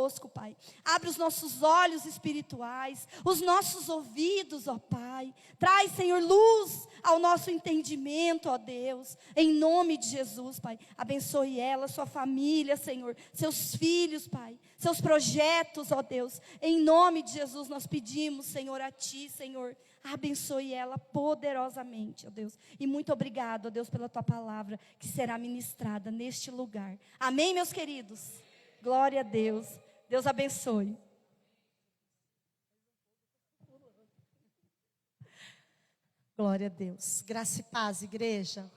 conosco, Pai. Abre os nossos olhos espirituais, os nossos ouvidos, ó Pai. Traz, Senhor, luz ao nosso entendimento, ó Deus. Em nome de Jesus, Pai. Abençoe ela, sua família, Senhor. Seus filhos, Pai. Seus projetos, ó Deus. Em nome de Jesus nós pedimos, Senhor, a Ti, Senhor. Abençoe ela poderosamente, ó Deus. E muito obrigado, ó Deus, pela Tua palavra que será ministrada neste lugar. Amém, meus queridos? Glória a Deus. Deus abençoe. Glória a Deus. Graça e paz, igreja.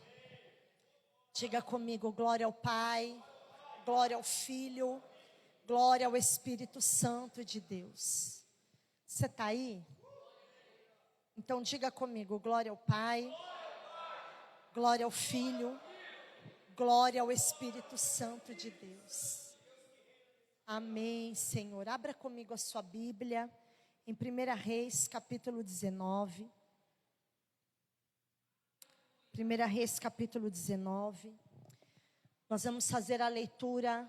Diga comigo, glória ao Pai, glória ao Filho, glória ao Espírito Santo de Deus. Você está aí? Então diga comigo, glória ao Pai, glória ao Filho, glória ao Espírito Santo de Deus. Amém, Senhor. Abra comigo a sua Bíblia, em 1 Reis, capítulo 19. 1 Reis, capítulo 19. Nós vamos fazer a leitura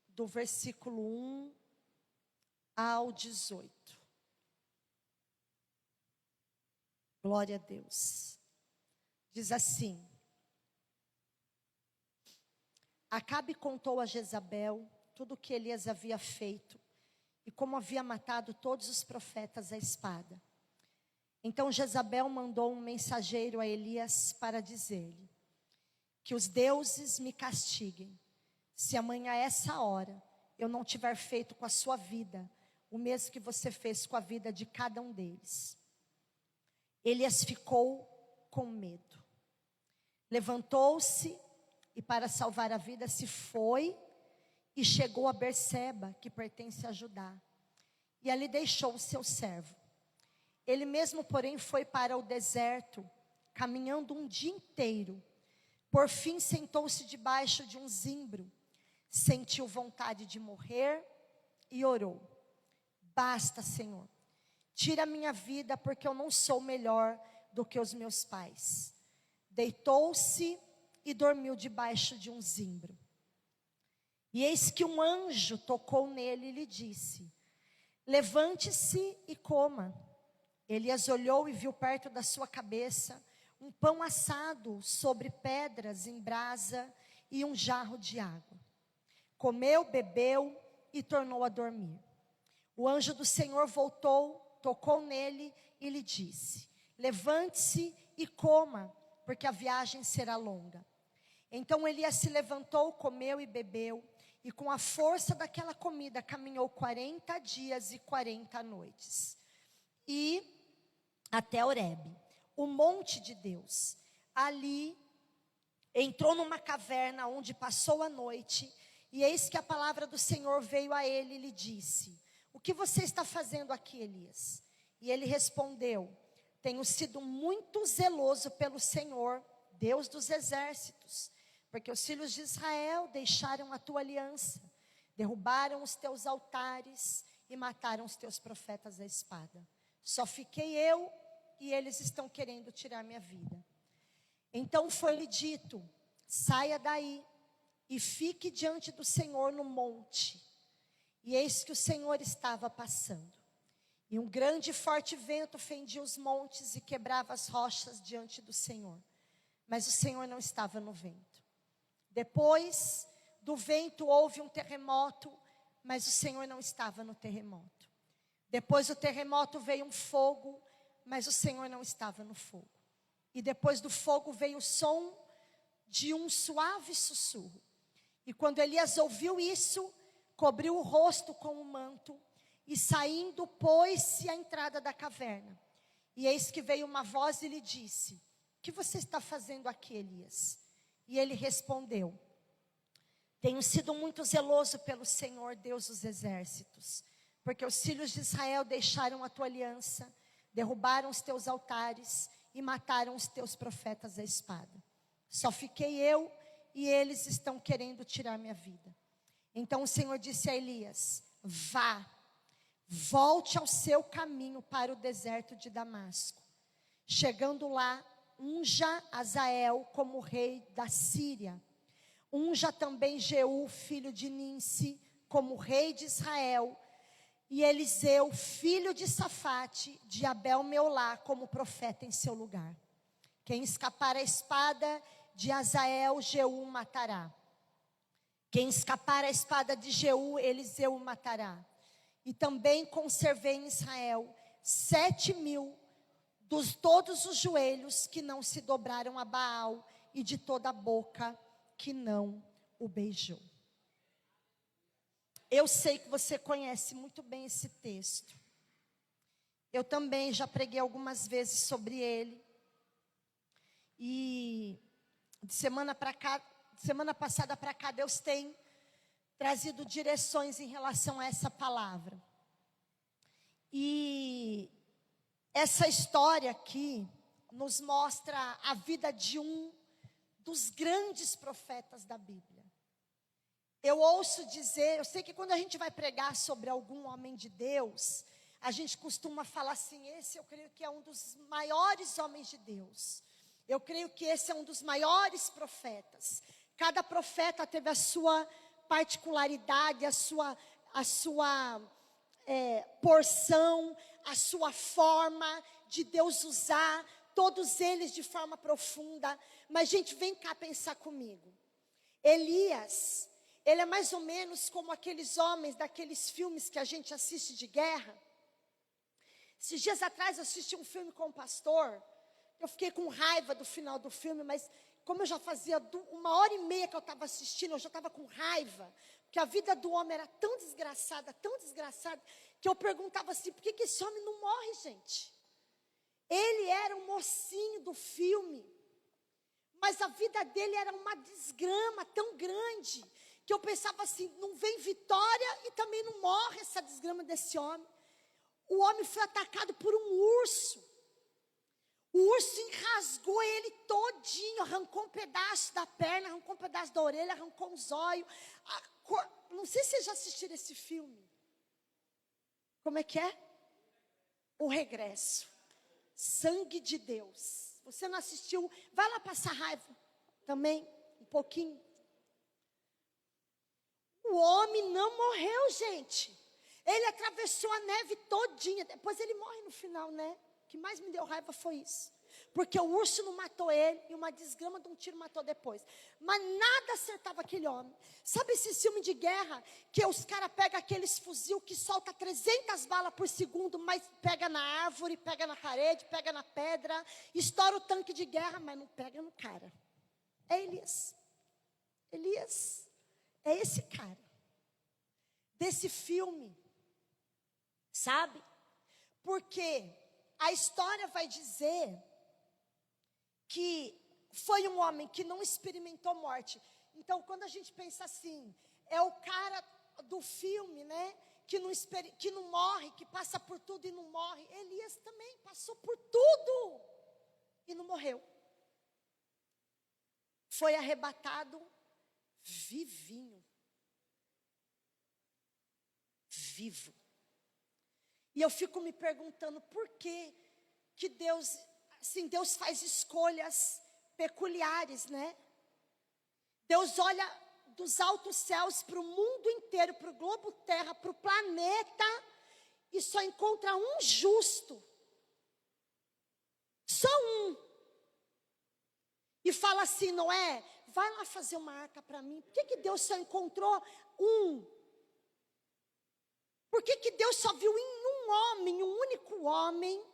do versículo 1 ao 18. Glória a Deus. Diz assim: Acabe contou a Jezabel tudo o que Elias havia feito e como havia matado todos os profetas à espada. Então Jezabel mandou um mensageiro a Elias para dizer-lhe: que os deuses me castiguem, se amanhã a essa hora eu não tiver feito com a sua vida o mesmo que você fez com a vida de cada um deles. Elias ficou com medo. Levantou-se e, para salvar a vida, se foi e chegou a Berseba, que pertence a Judá. E ali deixou o seu servo. Ele mesmo, porém, foi para o deserto, caminhando um dia inteiro. Por fim, sentou-se debaixo de um zimbro, sentiu vontade de morrer e orou: Basta, Senhor, tira a minha vida, porque eu não sou melhor do que os meus pais. Deitou-se e dormiu debaixo de um zimbro. E eis que um anjo tocou nele e lhe disse: Levante-se e coma. Elias olhou e viu perto da sua cabeça um pão assado sobre pedras em brasa e um jarro de água. Comeu, bebeu e tornou a dormir. O anjo do Senhor voltou, tocou nele e lhe disse: Levante-se e coma, porque a viagem será longa. Então Elias se levantou, comeu e bebeu, e com a força daquela comida caminhou 40 dias e 40 noites. E até Horebe, o monte de Deus. Ali entrou numa caverna onde passou a noite, e eis que a palavra do Senhor veio a ele e lhe disse: O que você está fazendo aqui, Elias? E ele respondeu: Tenho sido muito zeloso pelo Senhor, Deus dos exércitos, porque os filhos de Israel deixaram a tua aliança, derrubaram os teus altares e mataram os teus profetas à espada. Só fiquei eu e eles estão querendo tirar minha vida. Então foi-lhe dito: saia daí e fique diante do Senhor no monte. E eis que o Senhor estava passando. E um grande e forte vento fendia os montes e quebrava as rochas diante do Senhor. Mas o Senhor não estava no vento. Depois do vento houve um terremoto, mas o Senhor não estava no terremoto. Depois do terremoto veio um fogo, mas o Senhor não estava no fogo. E depois do fogo veio o som de um suave sussurro. E quando Elias ouviu isso, cobriu o rosto com um manto, e saindo pôs-se à entrada da caverna. E eis que veio uma voz e lhe disse: O que você está fazendo aqui, Elias? E ele respondeu: Tenho sido muito zeloso pelo Senhor, Deus dos exércitos, porque os filhos de Israel deixaram a tua aliança, derrubaram os teus altares e mataram os teus profetas à espada. Só fiquei eu e eles estão querendo tirar minha vida. Então o Senhor disse a Elias: Vá, volte ao seu caminho para o deserto de Damasco. Chegando lá, unja Azael como rei da Síria. Unja também Jeú, filho de Ninsi, como rei de Israel, e Eliseu, filho de Safate, de Abel Meolá, como profeta em seu lugar. Quem escapar à espada de Azael, Jeú matará. Quem escapar à espada de Jeú, Eliseu matará. E também conservei em Israel 7.000 dos todos os joelhos que não se dobraram a Baal, e de toda a boca que não o beijou. Eu sei que você conhece muito bem esse texto. Eu também já preguei algumas vezes sobre ele. E de semana passada para cá, Deus tem trazido direções em relação a essa palavra. E essa história aqui nos mostra a vida de um dos grandes profetas da Bíblia. Eu ouço dizer, eu sei que quando a gente vai pregar sobre algum homem de Deus, a gente costuma falar assim: esse eu creio que é um dos maiores homens de Deus. Eu creio que esse é um dos maiores profetas. Cada profeta teve a sua particularidade, a sua porção, a sua forma de Deus usar, todos eles de forma profunda. Mas, gente, vem cá pensar comigo. Elias, ele é mais ou menos como aqueles homens daqueles filmes que a gente assiste de guerra. Esses dias atrás eu assisti um filme com um pastor. Eu fiquei com raiva do final do filme, mas como eu já fazia 1h30 que eu estava assistindo, eu já estava com raiva. Porque a vida do homem era tão desgraçada, que eu perguntava assim: por que esse homem não morre, gente? Ele era um mocinho do filme, mas a vida dele era uma desgrama tão grande, que eu pensava assim: não vem vitória e também não morre essa desgrama desse homem. O homem foi atacado por um urso. O urso enrasgou ele todinho, arrancou um pedaço da perna, arrancou um pedaço da orelha, arrancou os olhos. Não sei se vocês já assistiram esse filme. Como é que é? O Regresso. Sangue de Deus. Você não assistiu? Vai lá passar raiva também, um pouquinho. O homem não morreu, gente. Ele atravessou a neve todinha. Depois ele morre no final, né? O que mais me deu raiva foi isso. Porque o urso não matou ele e uma desgrama de um tiro matou depois. Mas nada acertava aquele homem. Sabe esse filme de guerra que os caras pegam aqueles fuzil que solta 300 balas por segundo, mas pega na árvore, pega na parede, pega na pedra, estoura o tanque de guerra, mas não pega no cara. É Elias. Elias é esse cara. Desse filme. Sabe? Porque a história vai dizer que foi um homem que não experimentou morte. Então, quando a gente pensa assim, é o cara do filme, né? Que não morre, que passa por tudo e não morre. Elias também passou por tudo e não morreu. Foi arrebatado vivinho. Vivo. E eu fico me perguntando por que Deus, assim, Deus faz escolhas peculiares, né? Deus olha dos altos céus para o mundo inteiro, para o globo terra, para o planeta, e só encontra um justo. Só um. E fala assim: Noé, vai lá fazer uma arca para mim. Por que Deus só encontrou um? Por que Deus só viu em um homem, um único homem,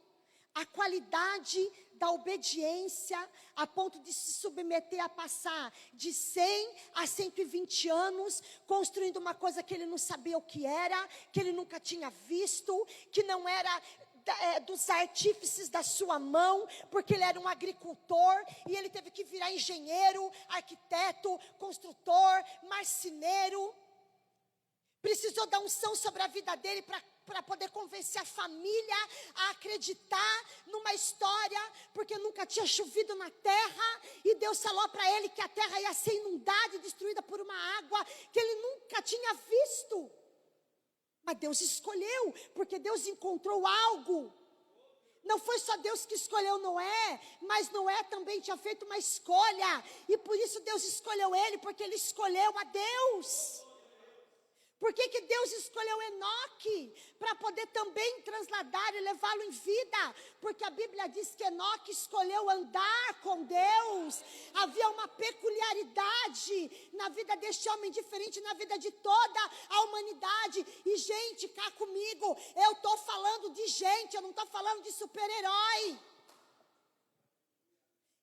a qualidade da obediência, a ponto de se submeter a passar de 100 a 120 anos, construindo uma coisa que ele não sabia o que era, que ele nunca tinha visto, que não era dos artífices da sua mão, porque ele era um agricultor, e ele teve que virar engenheiro, arquiteto, construtor, marceneiro. Precisou dar unção sobre a vida dele para poder convencer a família a acreditar numa história, porque nunca tinha chovido na terra, e Deus falou para ele que a terra ia ser inundada e destruída por uma água que ele nunca tinha visto. Mas Deus escolheu, porque Deus encontrou algo. Não foi só Deus que escolheu Noé, mas Noé também tinha feito uma escolha, e por isso Deus escolheu ele, porque ele escolheu a Deus. Por que que Deus escolheu Enoque? Para poder também trasladar e levá-lo em vida. Porque a Bíblia diz que Enoque escolheu andar com Deus. Havia uma peculiaridade na vida deste homem, diferente na vida de toda a humanidade. E gente, cá comigo, eu estou falando de gente, eu não estou falando de super-herói.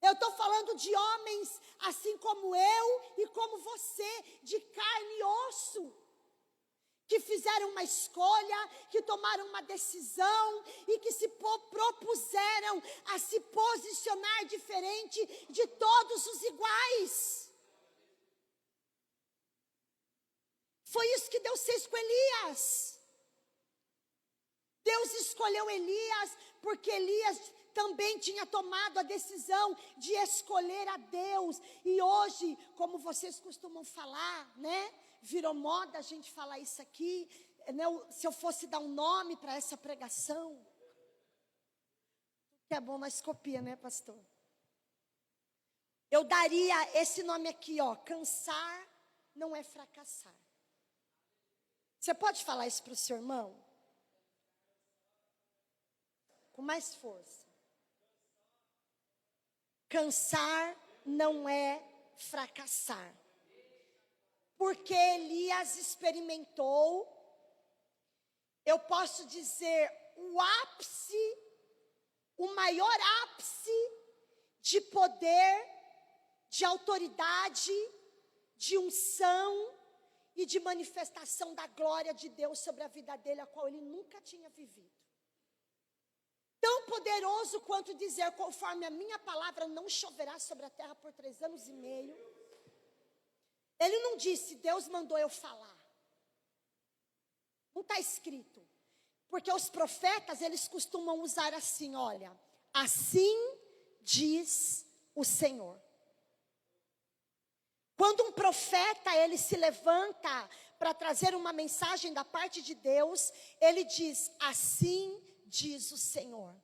Eu estou falando de homens assim como eu e como você, de carne e osso, que fizeram uma escolha, que tomaram uma decisão e que se propuseram a se posicionar diferente de todos os iguais. Foi isso que Deus fez com Elias. Deus escolheu Elias porque Elias também tinha tomado a decisão de escolher a Deus. E hoje, como vocês costumam falar, né? Virou moda a gente falar isso aqui, né? Se eu fosse dar um nome para essa pregação, que é bom, nós copia, né, pastor? Eu daria esse nome aqui, ó, cansar não é fracassar. Você pode falar isso para o seu irmão? Com mais força. Cansar não é fracassar. Porque Elias experimentou, eu posso dizer, o ápice, o maior ápice de poder, de autoridade, de unção e de manifestação da glória de Deus sobre a vida dele, a qual ele nunca tinha vivido. Tão poderoso quanto dizer, conforme a minha palavra não choverá sobre a terra por 3 anos e meio. Ele não disse, Deus mandou eu falar. Não está escrito. Porque os profetas, eles costumam usar assim, olha, assim diz o Senhor. Quando um profeta, ele se levanta para trazer uma mensagem da parte de Deus, ele diz, assim diz o Senhor.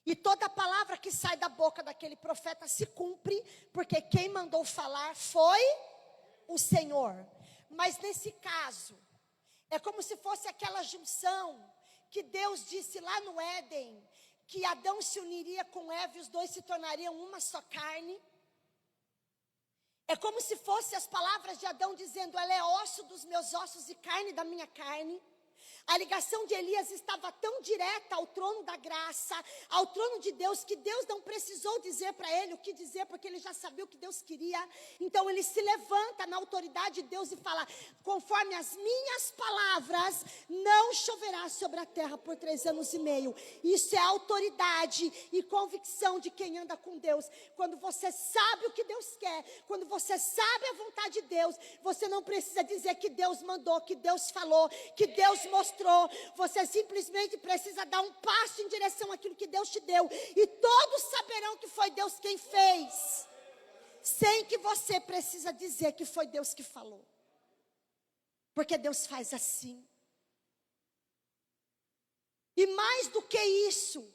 E toda palavra que sai da boca daquele profeta se cumpre, porque quem mandou falar foi o Senhor. Mas nesse caso, é como se fosse aquela junção que Deus disse lá no Éden, que Adão se uniria com Eva e os dois se tornariam uma só carne. É como se fosse as palavras de Adão dizendo, ela é osso dos meus ossos e carne da minha carne. A ligação de Elias estava tão direta ao trono da graça, ao trono de Deus, que Deus não precisou dizer para ele o que dizer, porque ele já sabia o que Deus queria. Então ele se levanta na autoridade de Deus e fala, conforme as minhas palavras, não choverá sobre a terra por 3 anos e meio. Isso é autoridade e convicção de quem anda com Deus. Quando você sabe o que Deus quer, quando você sabe a vontade de Deus, você não precisa dizer que Deus mandou, que Deus falou, que Deus mostrou. Você simplesmente precisa dar um passo em direção àquilo que Deus te deu. E todos saberão que foi Deus quem fez. Sem que você precisa dizer que foi Deus que falou. Porque Deus faz assim. E mais do que isso,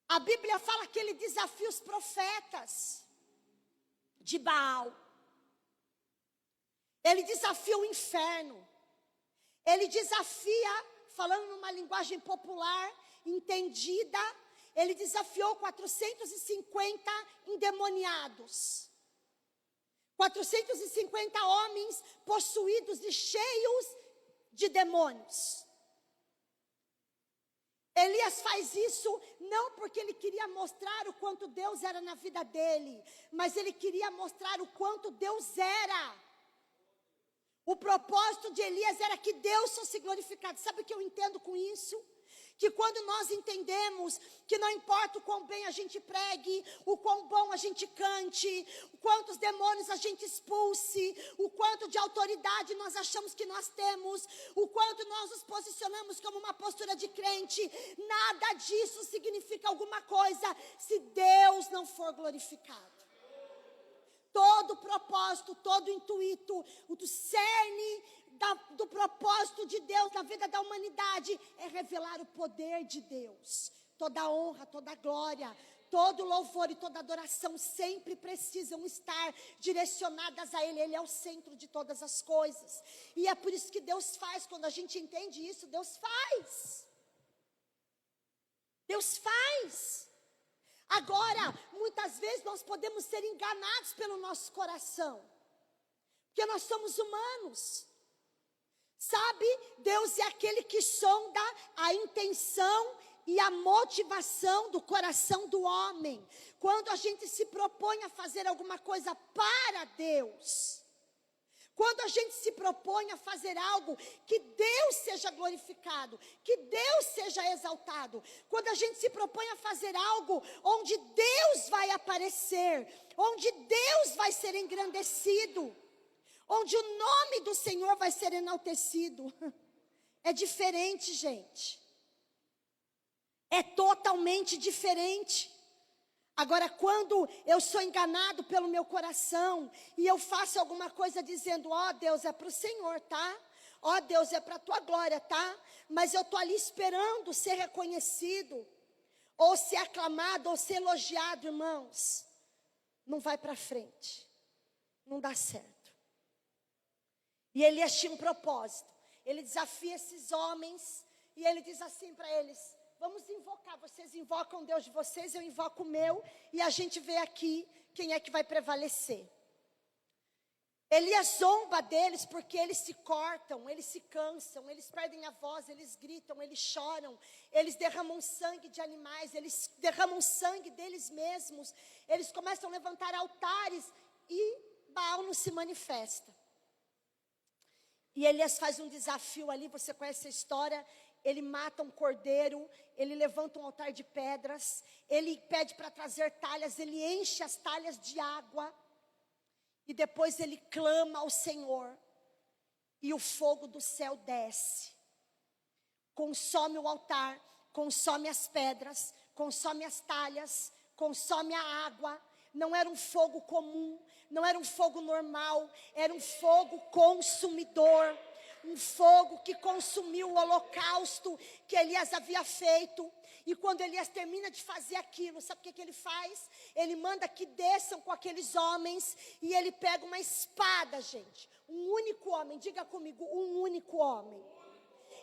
a Bíblia fala que ele desafia os profetas de Baal. Ele desafia o inferno. Ele desafia, falando numa linguagem popular, entendida, ele desafiou 450 endemoniados. 450 homens possuídos e cheios de demônios. Elias faz isso não porque ele queria mostrar o quanto Deus era na vida dele, mas ele queria mostrar o quanto Deus era. O propósito de Elias era que Deus fosse glorificado. Sabe o que eu entendo com isso? Que quando nós entendemos que não importa o quão bem a gente pregue, o quão bom a gente cante, o quantos demônios a gente expulse, o quanto de autoridade nós achamos que nós temos, o quanto nós nos posicionamos como uma postura de crente, nada disso significa alguma coisa se Deus não for glorificado. Todo o propósito, todo o intuito, o cerne do propósito de Deus na vida da humanidade é revelar o poder de Deus. Toda a honra, toda a glória, Todo louvor e toda adoração sempre precisam estar direcionadas a Ele. Ele é o centro de todas as coisas. E é por isso que Deus faz, quando a gente entende isso, Deus faz. Deus faz. Agora, muitas vezes nós podemos ser enganados pelo nosso coração. Porque nós somos humanos. Sabe, Deus é aquele que sonda a intenção e a motivação do coração do homem. Quando a gente se propõe a fazer alguma coisa para Deus, quando a gente se propõe a fazer algo que Deus seja glorificado, que Deus seja exaltado, quando a gente se propõe a fazer algo onde Deus vai aparecer, onde Deus vai ser engrandecido, onde o nome do Senhor vai ser enaltecido, é diferente, gente. É totalmente diferente. Agora, quando eu sou enganado pelo meu coração e eu faço alguma coisa dizendo, ó Deus, é para o Senhor, tá? Ó Deus, é para a tua glória, tá? Mas eu estou ali esperando ser reconhecido, ou ser aclamado, ou ser elogiado, irmãos. Não vai para frente. Não dá certo. E Elias tinha um propósito. Ele desafia esses homens e ele diz assim para eles: vamos invocar, vocês invocam Deus de vocês, eu invoco o meu, e a gente vê aqui quem é que vai prevalecer. Elias zomba deles porque eles se cortam, eles se cansam, eles perdem a voz, eles gritam, eles choram, eles derramam sangue de animais, eles derramam sangue deles mesmos, eles começam a levantar altares e Baal não se manifesta. E Elias faz um desafio ali, você conhece a história. Ele mata um cordeiro, ele levanta um altar de pedras, ele pede para trazer talhas, ele enche as talhas de água, e depois ele clama ao Senhor, e o fogo do céu desce, consome o altar, consome as pedras, consome as talhas, consome a água. Não era um fogo comum, não era um fogo normal, era um fogo consumidor. Um fogo que consumiu o holocausto que Elias havia feito. E quando Elias termina de fazer aquilo, sabe o que ele faz? Ele manda que desçam com aqueles homens, e ele pega uma espada, gente. Um único homem, diga comigo, um único homem.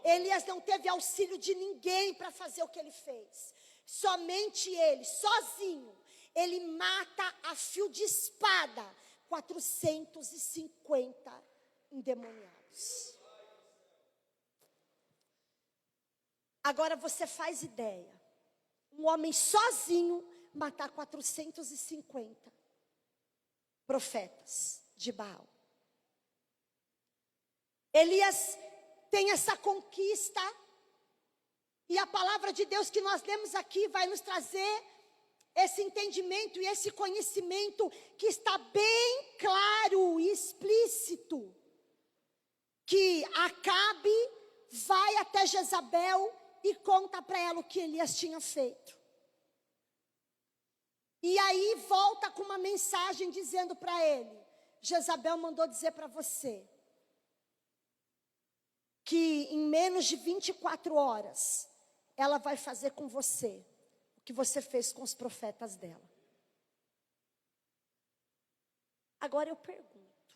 Elias não teve auxílio de ninguém para fazer o que ele fez. Somente ele, sozinho, ele mata a fio de espada 450 endemoniados. Agora você faz ideia, um homem sozinho matar 450 profetas de Baal. Elias tem essa conquista, e a palavra de Deus que nós lemos aqui vai nos trazer esse entendimento e esse conhecimento que está bem claro e explícito, que Acabe vai até Jezabel e conta para ela o que Elias tinha feito. E aí volta com uma mensagem dizendo para ele: Jezabel mandou dizer para você que em menos de 24 horas ela vai fazer com você o que você fez com os profetas dela. Agora eu pergunto,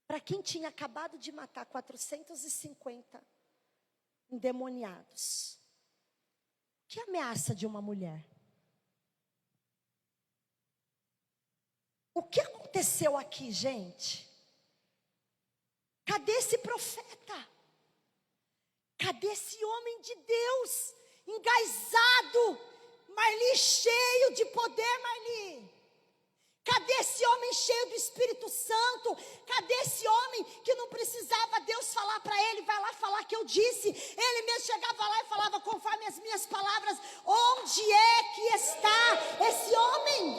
para quem tinha acabado de matar 450 endemoniados, que ameaça de uma mulher? O que aconteceu aqui, gente? Cadê esse profeta? Cadê esse homem de Deus, engaizado, Marli, cheio de poder, Marli? Cadê esse homem cheio do Espírito Santo? Cadê esse homem que não precisava Deus falar para ele, vai lá falar que eu disse? Ele mesmo chegava lá e falava conforme as minhas palavras. Onde é que está esse homem?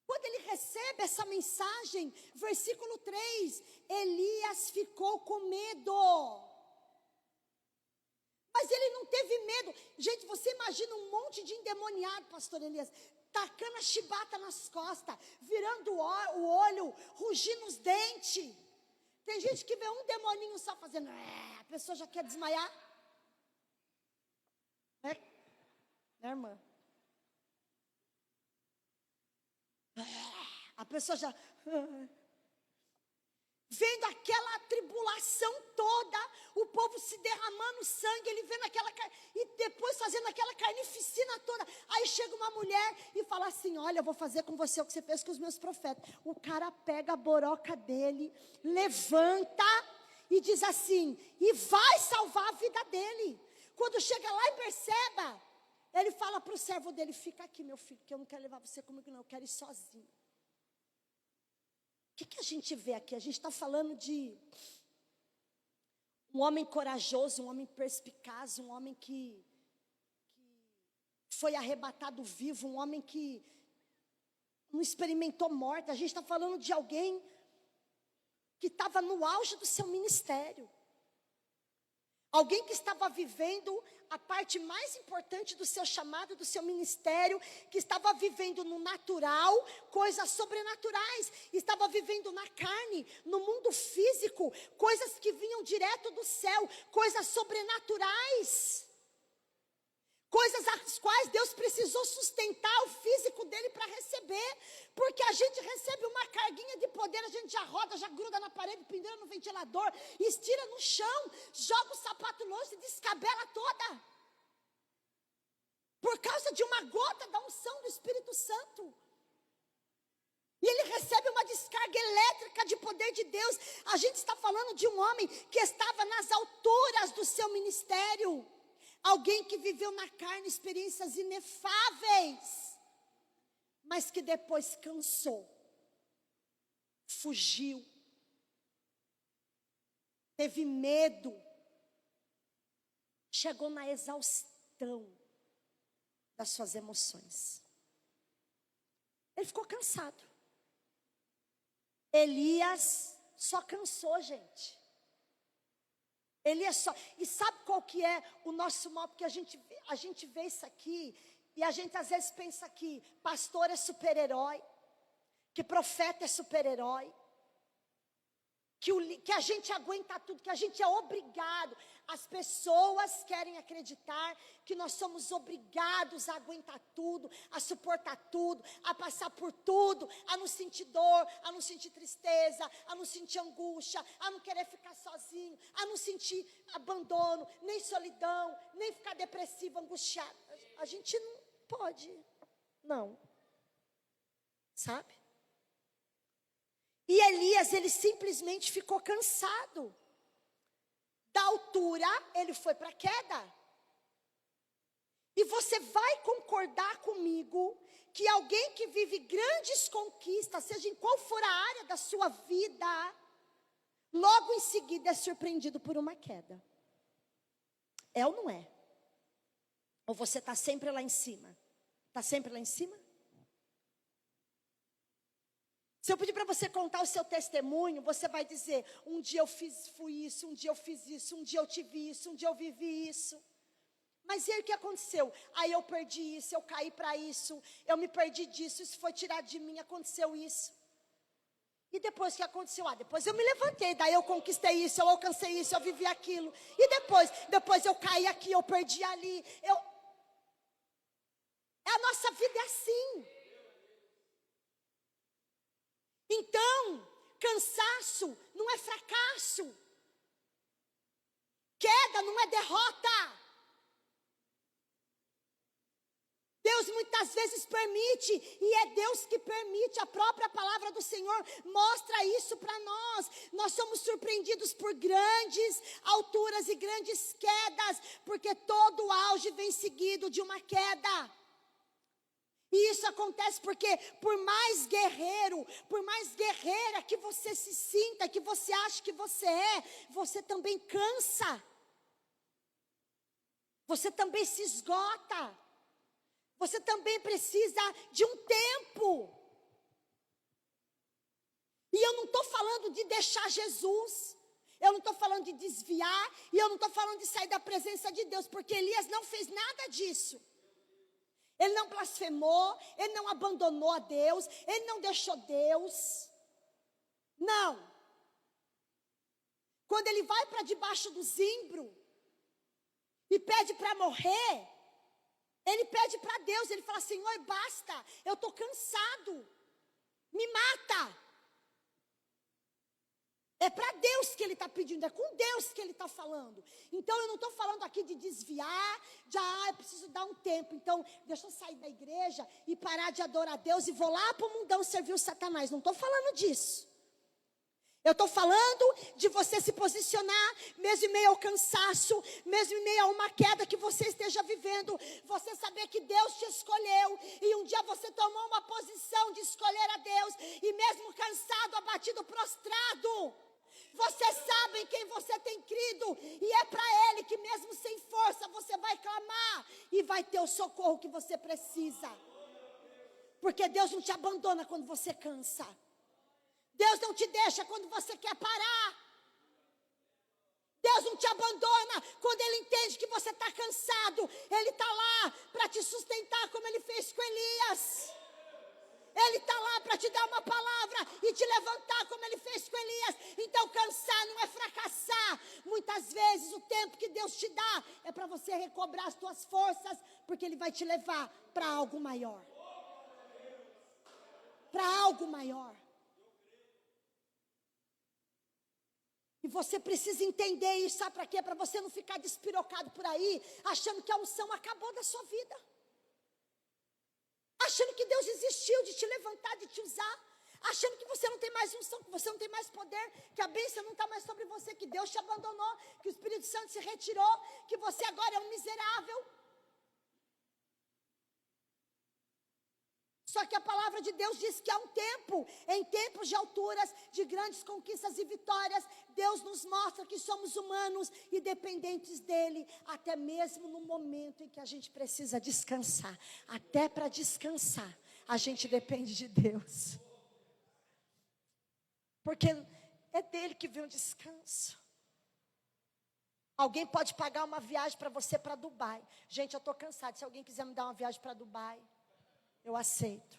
Quando ele recebe essa mensagem, versículo 3, Elias ficou com medo. Mas ele não teve medo. Gente, você imagina um monte de endemoniado, pastor Elias, tacando a chibata nas costas, virando o olho, rugindo os dentes. Tem gente que vê um demoninho só fazendo, a pessoa já quer desmaiar. Né, irmã? A pessoa já... Vendo aquela tribulação toda, o povo se derramando sangue, ele vendo aquela carne, e depois fazendo aquela carnificina toda. Aí chega uma mulher e fala assim: olha, eu vou fazer com você o que você fez com os meus profetas. O cara pega a boroca dele, levanta e diz assim, e vai salvar a vida dele. Quando chega lá e perceba, ele fala para o servo dele: fica aqui, meu filho, que eu não quero levar você comigo não, eu quero ir sozinho. O que a gente vê aqui? A gente está falando de um homem corajoso, um homem perspicaz, um homem que foi arrebatado vivo, um homem que não experimentou morte. A gente está falando de alguém que estava no auge do seu ministério. Alguém que estava vivendo a parte mais importante do seu chamado, do seu ministério, que estava vivendo no natural, coisas sobrenaturais, estava vivendo na carne, no mundo físico, coisas que vinham direto do céu, coisas sobrenaturais, coisas as quais Deus precisou sustentar o físico dele para receber, porque a gente recebe uma carguinha de poder, a gente já roda, já gruda na parede, pendura no ventilador, estira no chão, joga o sapato longe e descabela toda, por causa de uma gota da unção do Espírito Santo. E ele recebe uma descarga elétrica de poder de Deus. A gente está falando de um homem que estava nas alturas do seu ministério. Alguém que viveu na carne experiências inefáveis, mas que depois cansou, fugiu, teve medo, chegou na exaustão das suas emoções. Ele ficou cansado. Elias só cansou, gente. Elias só. E sabe qual que é o nosso mal? Porque a gente vê isso aqui e a gente às vezes pensa que pastor é super-herói, que profeta é super-herói, que a gente aguenta tudo, que a gente é obrigado. As pessoas querem acreditar que nós somos obrigados a aguentar tudo, a suportar tudo, a passar por tudo, a não sentir dor, a não sentir tristeza, a não sentir angústia, a não querer ficar sozinho, a não sentir abandono, nem solidão, nem ficar depressivo, angustiado. A gente não pode, não. Sabe? E Elias, ele simplesmente ficou cansado. Da altura, ele foi para a queda. E você vai concordar comigo que alguém que vive grandes conquistas, seja em qual for a área da sua vida, logo em seguida é surpreendido por uma queda. É ou não é? Ou você está sempre lá em cima? Está sempre lá em cima? Se eu pedir para você contar o seu testemunho, você vai dizer: um dia eu fui isso, um dia eu fiz isso, um dia eu tive isso, um dia eu vivi isso. Mas e aí o que aconteceu? Aí eu perdi isso, eu caí para isso, eu me perdi disso, isso foi tirado de mim, aconteceu isso. E depois que aconteceu? Depois eu me levantei, daí eu conquistei isso, eu alcancei isso, eu vivi aquilo. E depois eu caí aqui, eu perdi ali. A nossa vida é assim. Então, cansaço não é fracasso. Queda não é derrota. Deus muitas vezes permite, e é Deus que permite. A própria palavra do Senhor mostra isso para nós. Nós somos surpreendidos por grandes alturas e grandes quedas, porque todo auge vem seguido de uma queda. E isso acontece porque por mais guerreiro, por mais guerreira que você se sinta, que você acha que você também cansa. Você também se esgota. Você também precisa de um tempo. E eu não estou falando de deixar Jesus. Eu não estou falando de desviar. E eu não estou falando de sair da presença de Deus. Porque Elias não fez nada disso. Ele não blasfemou, ele não abandonou a Deus, ele não deixou Deus. Não. Quando ele vai para debaixo do zimbro e pede para morrer, Ele pede para Deus, ele fala: Senhor, basta, eu estou cansado, me mata. É para Deus que ele está pedindo, é com Deus que ele está falando. Então eu não estou falando aqui de desviar, eu preciso dar um tempo. Então deixa eu sair da igreja e parar de adorar a Deus e vou lá para o mundão servir o Satanás. Não estou falando disso. Eu estou falando de você se posicionar, mesmo em meio ao cansaço, mesmo em meio a uma queda que você esteja vivendo. Você saber que Deus te escolheu e um dia você tomou uma posição de escolher a Deus. E mesmo cansado, abatido, prostrado, você sabe em quem você tem crido. E é para Ele que mesmo sem força você vai clamar e vai ter o socorro que você precisa. Porque Deus não te abandona quando você cansa. Deus não te deixa quando você quer parar. Deus não te abandona quando Ele entende que você está cansado. Ele está lá para te sustentar como Ele fez com Elias. Ele está lá para te dar uma palavra e te levantar como Ele fez com Elias. Então cansar não é fracassar. Muitas vezes o tempo que Deus te dá é para você recobrar as tuas forças, porque Ele vai te levar para algo maior. Para algo maior. E você precisa entender isso, sabe para quê? Para você não ficar despirocado por aí, achando que a unção acabou da sua vida. Achando que Deus desistiu de te levantar, de te usar. Achando que você não tem mais unção, que você não tem mais poder, que a bênção não está mais sobre você, que Deus te abandonou, que o Espírito Santo se retirou, que você agora é um miserável. Só que a palavra de Deus diz que há um tempo, em tempos de alturas, de grandes conquistas e vitórias, Deus nos mostra que somos humanos e dependentes dEle, até mesmo no momento em que a gente precisa descansar. Até para descansar, a gente depende de Deus. Porque é dEle que vem o descanso. Alguém pode pagar uma viagem para você para Dubai. Gente, eu estou cansada, se alguém quiser me dar uma viagem para Dubai, eu aceito.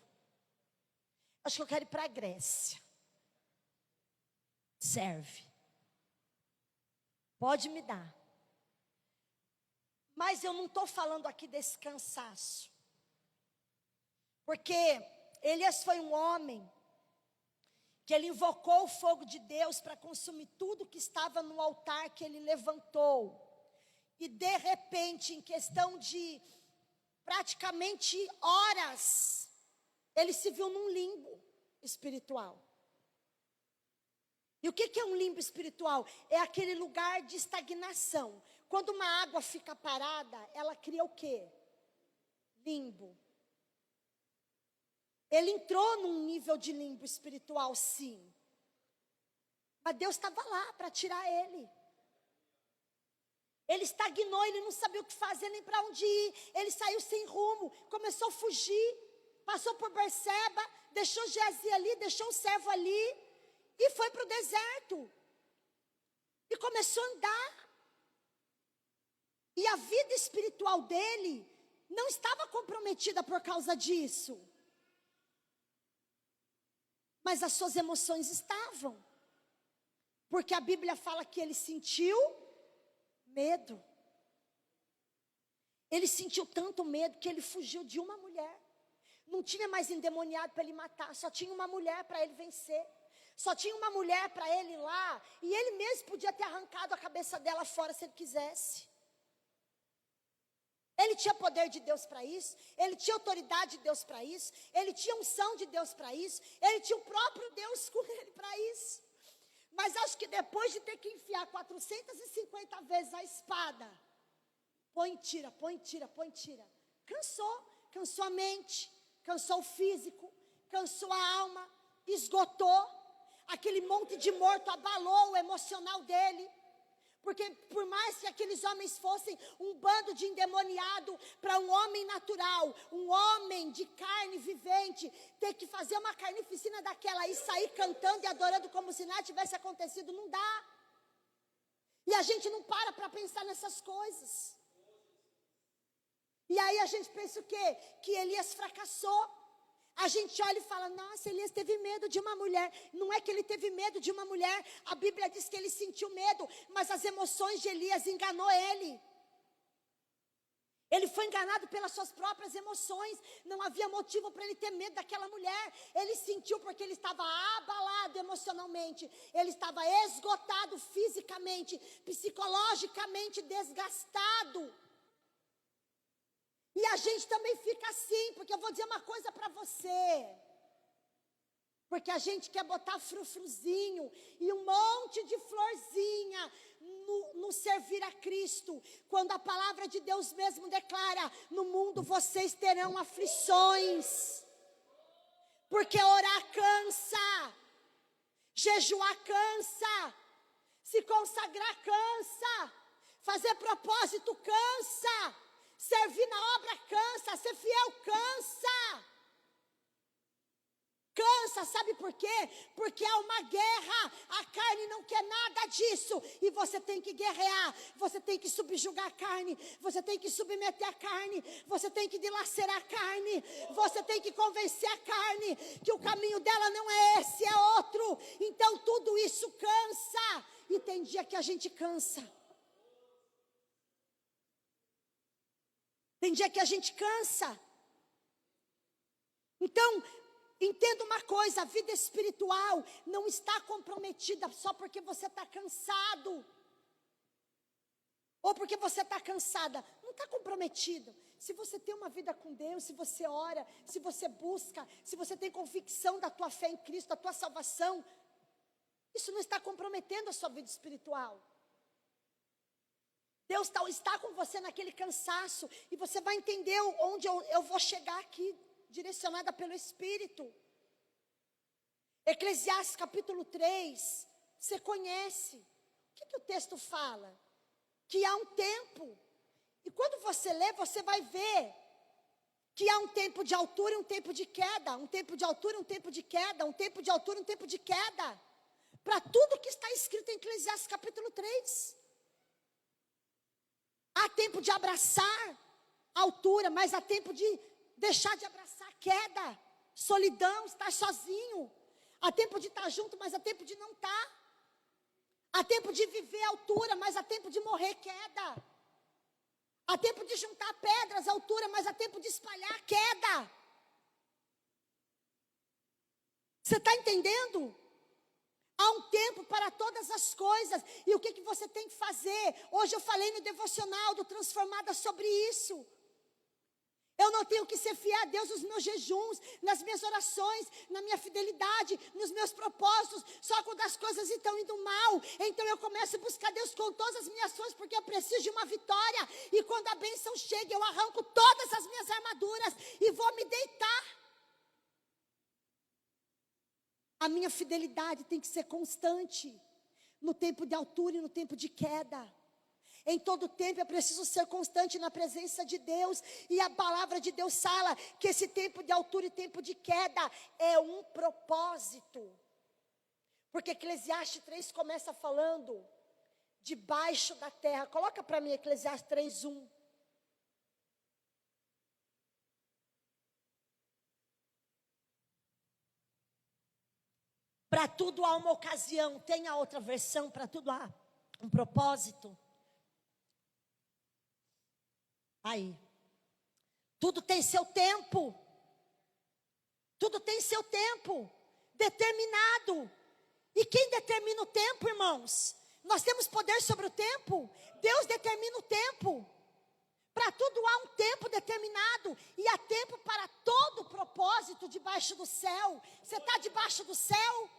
Acho que eu quero ir para a Grécia. Serve. Pode me dar. Mas eu não estou falando aqui desse cansaço. Porque Elias foi um homem que ele invocou o fogo de Deus para consumir tudo que estava no altar que ele levantou. E de repente, em questão de praticamente horas, ele se viu num limbo espiritual. E o que é um limbo espiritual? É aquele lugar de estagnação. Quando uma água fica parada, ela cria o quê? Limbo. Ele entrou num nível de limbo espiritual, sim. Mas Deus estava lá para tirar ele. Ele estagnou, ele não sabia o que fazer, nem para onde ir. Ele saiu sem rumo, começou a fugir. Passou por Berseba, deixou Geazi ali, deixou um servo ali. E foi para o deserto. E começou a andar. E a vida espiritual dele não estava comprometida por causa disso. Mas as suas emoções estavam. Porque a Bíblia fala que ele sentiu medo. Ele sentiu tanto medo que ele fugiu de uma mulher. Não tinha mais endemoniado para ele matar. Só tinha uma mulher para ele vencer. Só tinha uma mulher para ele ir lá. E ele mesmo podia ter arrancado a cabeça dela fora se ele quisesse. Ele tinha poder de Deus para isso. Ele tinha autoridade de Deus para isso. Ele tinha unção de Deus para isso. Ele tinha o próprio Deus com ele para isso. Mas acho que depois de ter que enfiar 450 vezes a espada, põe, tira, põe, tira, põe, tira. Cansou a mente, cansou o físico, cansou a alma, esgotou. Aquele monte de morto abalou o emocional dele. Porque por mais que aqueles homens fossem um bando de endemoniado, para um homem natural, um homem de carne vivente, ter que fazer uma carnificina daquela e sair cantando e adorando como se nada tivesse acontecido, não dá. E a gente não para pensar nessas coisas. E aí a gente pensa o quê? Que Elias fracassou. A gente olha e fala, nossa, Elias teve medo de uma mulher. Não é que ele teve medo de uma mulher. A Bíblia diz que ele sentiu medo, mas as emoções de Elias enganou ele. Ele foi enganado pelas suas próprias emoções. Não havia motivo para ele ter medo daquela mulher. Ele sentiu porque ele estava abalado emocionalmente. Ele estava esgotado fisicamente, psicologicamente desgastado. E a gente também fica assim, porque eu vou dizer uma coisa para você. Porque a gente quer botar frufruzinho e um monte de florzinha no servir a Cristo, quando a palavra de Deus mesmo declara: no mundo vocês terão aflições, porque orar cansa, jejuar cansa, se consagrar cansa, fazer propósito cansa, servir na obra cansa, ser fiel cansa. Cansa, sabe por quê? Porque há uma guerra, a carne não quer nada disso, e você tem que guerrear, você tem que subjugar a carne, você tem que submeter a carne, você tem que dilacerar a carne, você tem que convencer a carne, que o caminho dela não é esse, é outro. Então tudo isso cansa, e tem dia que a gente cansa. Tem dia que a gente cansa. Então, entenda uma coisa, a vida espiritual não está comprometida só porque você está cansado. Ou porque você está cansada. Não está comprometido. Se você tem uma vida com Deus, se você ora, se você busca, se você tem convicção da tua fé em Cristo, da tua salvação, isso não está comprometendo a sua vida espiritual. Deus está com você naquele cansaço, e você vai entender onde eu vou chegar aqui, direcionada pelo Espírito. Eclesiastes capítulo 3, você conhece. O que o texto fala? Que há um tempo, e quando você lê, você vai ver que há um tempo de altura e um tempo de queda, um tempo de altura e um tempo de queda, um tempo de altura e um tempo de queda, para tudo que está escrito em Eclesiastes capítulo 3. Há tempo de abraçar a altura, mas há tempo de deixar de abraçar a queda, solidão, estar sozinho. Há tempo de estar junto, mas há tempo de não estar. Há tempo de viver a altura, mas há tempo de morrer queda. Há tempo de juntar pedras à altura, mas há tempo de espalhar queda. Você está entendendo? Há um tempo para todas as coisas. E o que você tem que fazer? Hoje eu falei no devocional do Transformada sobre isso. Eu não tenho que ser fiel a Deus nos meus jejuns, nas minhas orações, na minha fidelidade, nos meus propósitos, só quando as coisas estão indo mal. Então eu começo a buscar Deus com todas as minhas ações, porque eu preciso de uma vitória. E quando a bênção chega, eu arranco todas as minhas armaduras e vou me deitar. A minha fidelidade tem que ser constante, no tempo de altura e no tempo de queda. Em todo tempo eu preciso ser constante na presença de Deus. E a palavra de Deus fala que esse tempo de altura e tempo de queda é um propósito. Porque Eclesiastes 3 começa falando debaixo da terra. Coloca para mim Eclesiastes 3:1. Para tudo há uma ocasião. Tem a outra versão, para tudo há um propósito. Aí, tudo tem seu tempo, tudo tem seu tempo, determinado. E quem determina o tempo, irmãos? Nós temos poder sobre o tempo? Deus determina o tempo. Para tudo há um tempo determinado, e há tempo para todo propósito debaixo do céu. Você está debaixo do céu?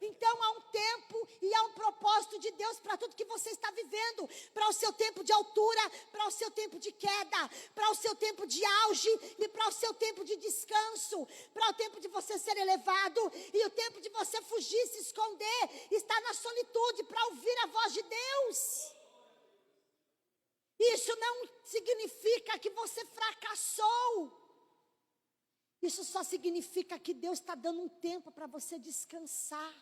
Então há um tempo e há um propósito de Deus para tudo que você está vivendo. Para o seu tempo de altura, para o seu tempo de queda, para o seu tempo de auge e para o seu tempo de descanso. Para o tempo de você ser elevado e o tempo de você fugir, se esconder, estar na solitude para ouvir a voz de Deus. Isso não significa que você fracassou. Isso só significa que Deus está dando um tempo para você descansar.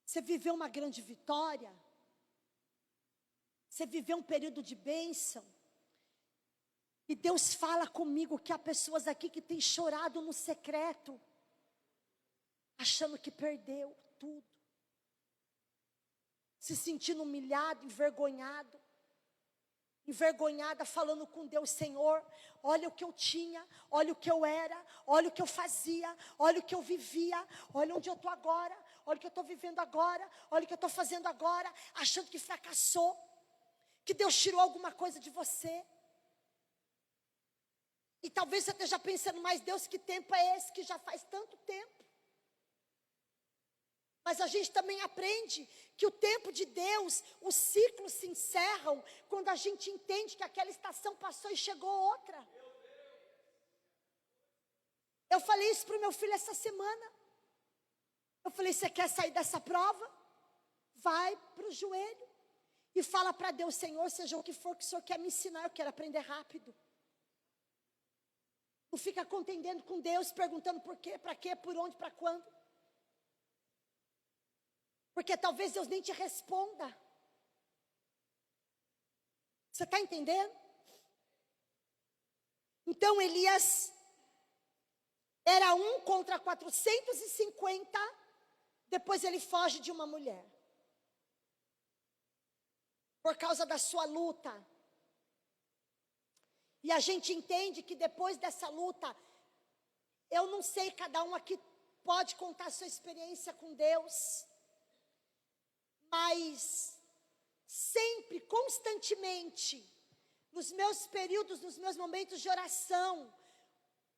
Você viveu uma grande vitória. Você viveu um período de bênção. E Deus fala comigo que há pessoas aqui que têm chorado no secreto, achando que perdeu tudo, se sentindo humilhado, envergonhado. envergonhada, falando com Deus: Senhor, olha o que eu tinha, olha o que eu era, olha o que eu fazia, olha o que eu vivia, olha onde eu estou agora, olha o que eu estou vivendo agora, olha o que eu estou fazendo agora, achando que fracassou, que Deus tirou alguma coisa de você. E talvez você esteja pensando: mas Deus, que tempo é esse que já faz tanto tempo? Mas a gente também aprende que o tempo de Deus, os ciclos se encerram quando a gente entende que aquela estação passou e chegou outra. Eu falei isso para o meu filho essa semana. Eu falei: você quer sair dessa prova? Vai para o joelho e fala para Deus: Senhor, seja o que for que o Senhor quer me ensinar, eu quero aprender rápido. Não fica contendendo com Deus, perguntando por quê, para quê, por onde, para quando. Porque talvez Deus nem te responda. Você está entendendo? Então Elias era 1 contra 450. Depois ele foge de uma mulher. Por causa da sua luta. E a gente entende que depois dessa luta, eu não sei, cada um aqui pode contar a sua experiência com Deus. Mas sempre, constantemente, nos meus períodos, nos meus momentos de oração,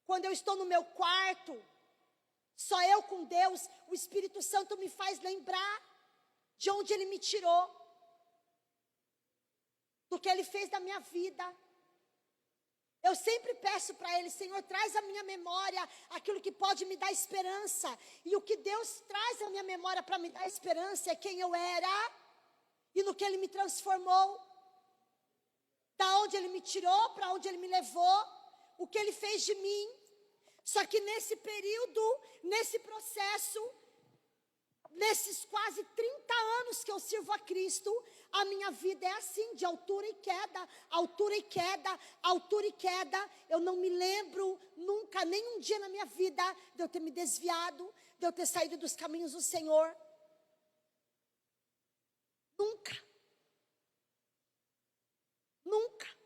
quando eu estou no meu quarto, só eu com Deus, o Espírito Santo me faz lembrar de onde Ele me tirou, do que Ele fez da minha vida. Eu sempre peço para Ele: Senhor, traz à minha memória aquilo que pode me dar esperança. E o que Deus traz à minha memória para me dar esperança é quem eu era e no que Ele me transformou. Da onde Ele me tirou, para onde Ele me levou, o que Ele fez de mim. Só que nesse período, nesse processo, nesses quase 30 anos que eu sirvo a Cristo, a minha vida é assim, de altura e queda, altura e queda, altura e queda. Eu não me lembro nunca, nem um dia na minha vida, de eu ter me desviado, de eu ter saído dos caminhos do Senhor. Nunca. Nunca.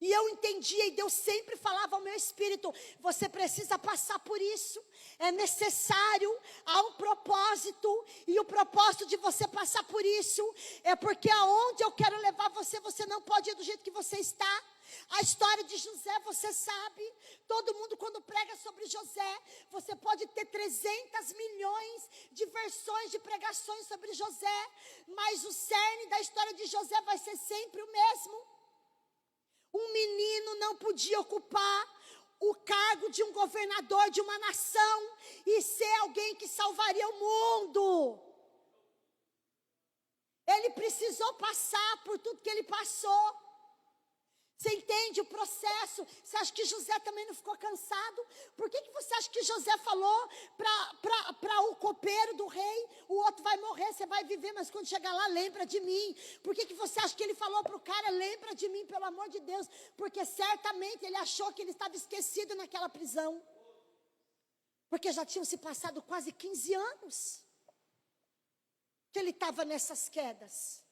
E eu entendia, e Deus sempre falava ao meu espírito: você precisa passar por isso, é necessário, há um propósito, e o propósito de você passar por isso, é porque aonde eu quero levar você, você não pode ir do jeito que você está. A história de José, você sabe, todo mundo quando prega sobre José, você pode ter 300 milhões de versões de pregações sobre José, mas o cerne da história de José vai ser sempre o mesmo. Um menino não podia ocupar o cargo de um governador de uma nação e ser alguém que salvaria o mundo. Ele precisou passar por tudo que ele passou. Você entende o processo? Você acha que José também não ficou cansado? Por que você acha que José falou para o copeiro do rei: o outro vai morrer, você vai viver, mas quando chegar lá, lembra de mim? Por que você acha que ele falou para o cara: lembra de mim, pelo amor de Deus? Porque certamente ele achou que ele estava esquecido naquela prisão. Porque já tinham se passado quase 15 anos que ele estava nessas quedas.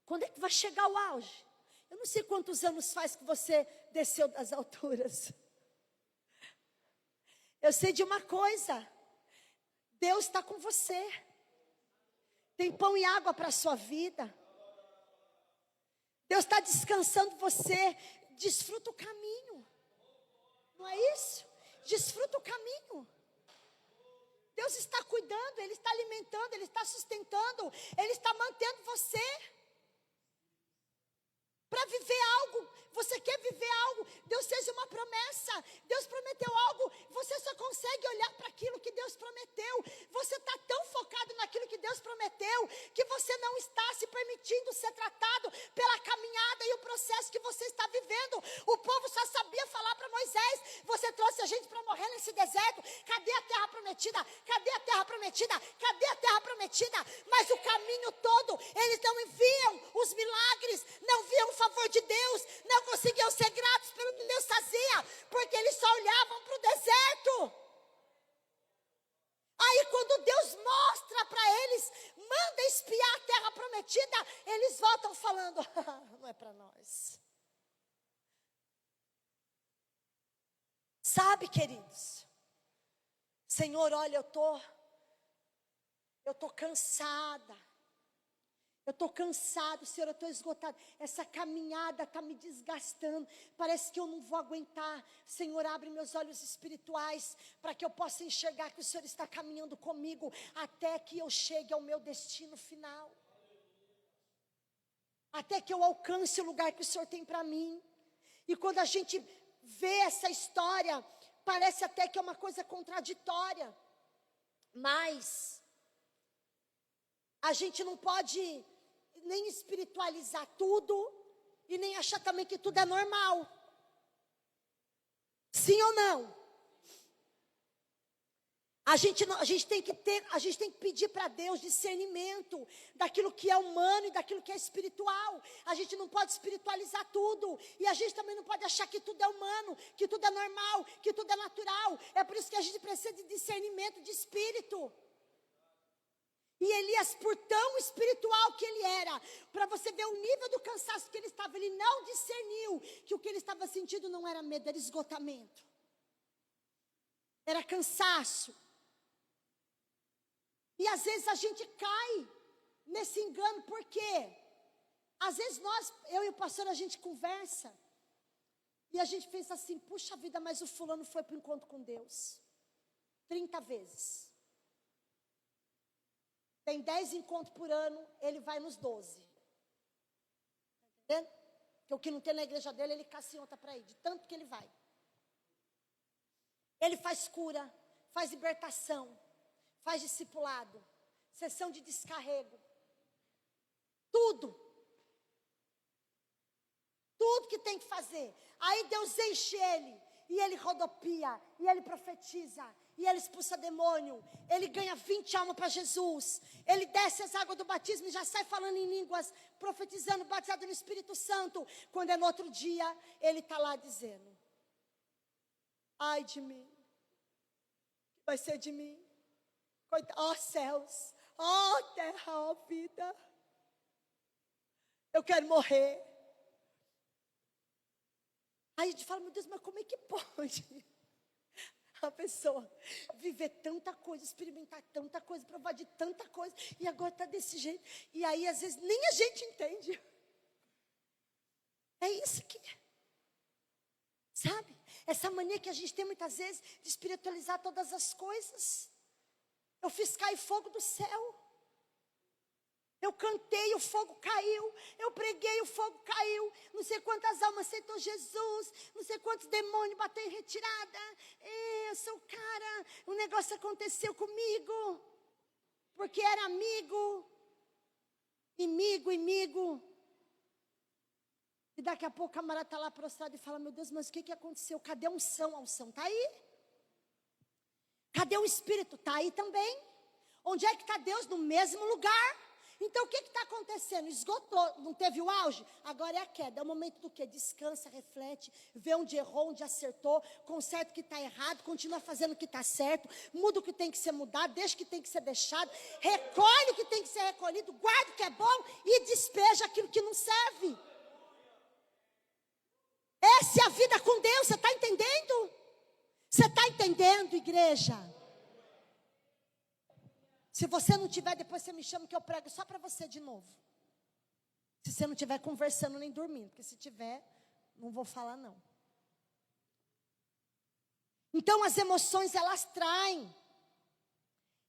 Quando é que vai chegar o auge? Eu não sei quantos anos faz que você desceu das alturas. Eu sei de uma coisa: Deus está com você. Tem pão e água para a sua vida. Deus está descansando você. Desfruta o caminho. Não é isso? Desfruta o caminho. Deus está cuidando, Ele está alimentando, Ele está sustentando, Ele está mantendo você. Para viver algo, você quer viver algo, Deus fez uma promessa, Deus prometeu algo, você só consegue olhar para aquilo que Deus prometeu. Você está tão focado naquilo que Deus prometeu, que você não está se permitindo ser tratado pela caminhada e o processo que você está vivendo. O povo só sabia falar para Moisés: você trouxe a gente para morrer nesse deserto, cadê a terra prometida? Cadê a terra prometida? Cadê a terra prometida? Mas o caminho todo, eles não viam os milagres, não viam o favor de Deus, não conseguiam ser gratos pelo que Deus fazia, porque eles só olhavam para o deserto. Aí quando Deus mostra para eles, manda espiar a terra prometida, eles voltam falando, não é para nós. Sabe, queridos, Senhor, olha, eu tô cansada. Eu estou cansado, Senhor, eu estou esgotado. Essa caminhada está me desgastando. Parece que eu não vou aguentar. Senhor, abre meus olhos espirituais para que eu possa enxergar que o Senhor está caminhando comigo até que eu chegue ao meu destino final. Até que eu alcance o lugar que o Senhor tem para mim. E quando a gente vê essa história, parece até que é uma coisa contraditória. Mas a gente não pode nem espiritualizar tudo e nem achar também que tudo é normal. Sim ou não? A gente tem que pedir para Deus discernimento daquilo que é humano e daquilo que é espiritual. A gente não pode espiritualizar tudo. E a gente também não pode achar que tudo é humano, que tudo é normal, que tudo é natural. É por isso que a gente precisa de discernimento de espírito. E Elias, por tão espiritual que ele era, para você ver o nível do cansaço que ele estava, ele não discerniu que o que ele estava sentindo não era medo, era esgotamento. Era cansaço. E às vezes a gente cai nesse engano, por quê? Às vezes eu e o pastor, a gente conversa, e a gente pensa assim, puxa vida, mas o fulano foi para o encontro com Deus 30 vezes. Tem 10 encontros por ano, ele vai nos 12. Está entendendo? Porque o que não tem na igreja dele, ele caça em outra para ir, de tanto que ele vai. Ele faz cura, faz libertação, faz discipulado, sessão de descarrego. Tudo. Tudo que tem que fazer. Aí Deus enche ele, e ele rodopia, e ele profetiza, e ele expulsa demônio, ele ganha 20 almas para Jesus, ele desce as águas do batismo e já sai falando em línguas, profetizando, batizado no Espírito Santo. Quando é no outro dia, ele está lá dizendo, ai de mim, que vai ser de mim? Ó céus, ó terra, ó vida, eu quero morrer. Aí a gente fala, meu Deus, mas como é que pode a pessoa viver tanta coisa, experimentar tanta coisa, provar de tanta coisa, e agora está desse jeito? E aí às vezes nem a gente entende. É isso que é. Sabe? Essa mania que a gente tem muitas vezes de espiritualizar todas as coisas. Eu fiz cair fogo do céu. Eu cantei, o fogo caiu. Eu preguei, o fogo caiu. Não sei quantas almas aceitou Jesus. Não sei quantos demônios bateu em retirada. Eu sou o cara. Um negócio aconteceu comigo. Porque era amigo. Inimigo. E daqui a pouco o camarada está lá prostrado e fala, meu Deus, mas o que aconteceu? Cadê a unção? A unção está aí. Cadê o Espírito? Está aí também. Onde é que está Deus? No mesmo lugar. Então o que está acontecendo? Esgotou, não teve o auge? Agora é a queda, é o momento do quê? Descansa, reflete, vê onde errou, onde acertou, conserta o que está errado, continua fazendo o que está certo, muda o que tem que ser mudado, deixa o que tem que ser deixado, recolhe o que tem que ser recolhido, guarda o que é bom e despeja aquilo que não serve. Essa é a vida com Deus, você está entendendo? Você está entendendo, igreja? Se você não tiver, depois você me chama que eu prego só para você de novo. Se você não estiver conversando nem dormindo, porque se tiver, não vou falar não. Então as emoções, elas traem.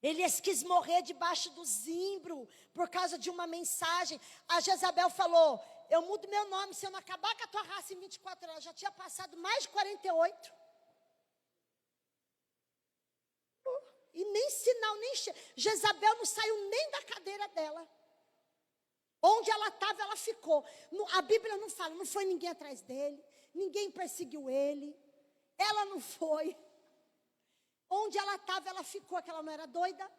Elias quis morrer debaixo do zimbro por causa de uma mensagem. A Jezabel falou, eu mudo meu nome se eu não acabar com a tua raça em 24 horas. Já tinha passado mais de 48. E nem sinal, nem Jezabel não saiu nem da cadeira dela. Onde ela estava, ela ficou. A Bíblia não fala, não foi ninguém atrás dele, ninguém perseguiu ele, ela não foi. Onde ela estava, ela ficou, que ela não era doida,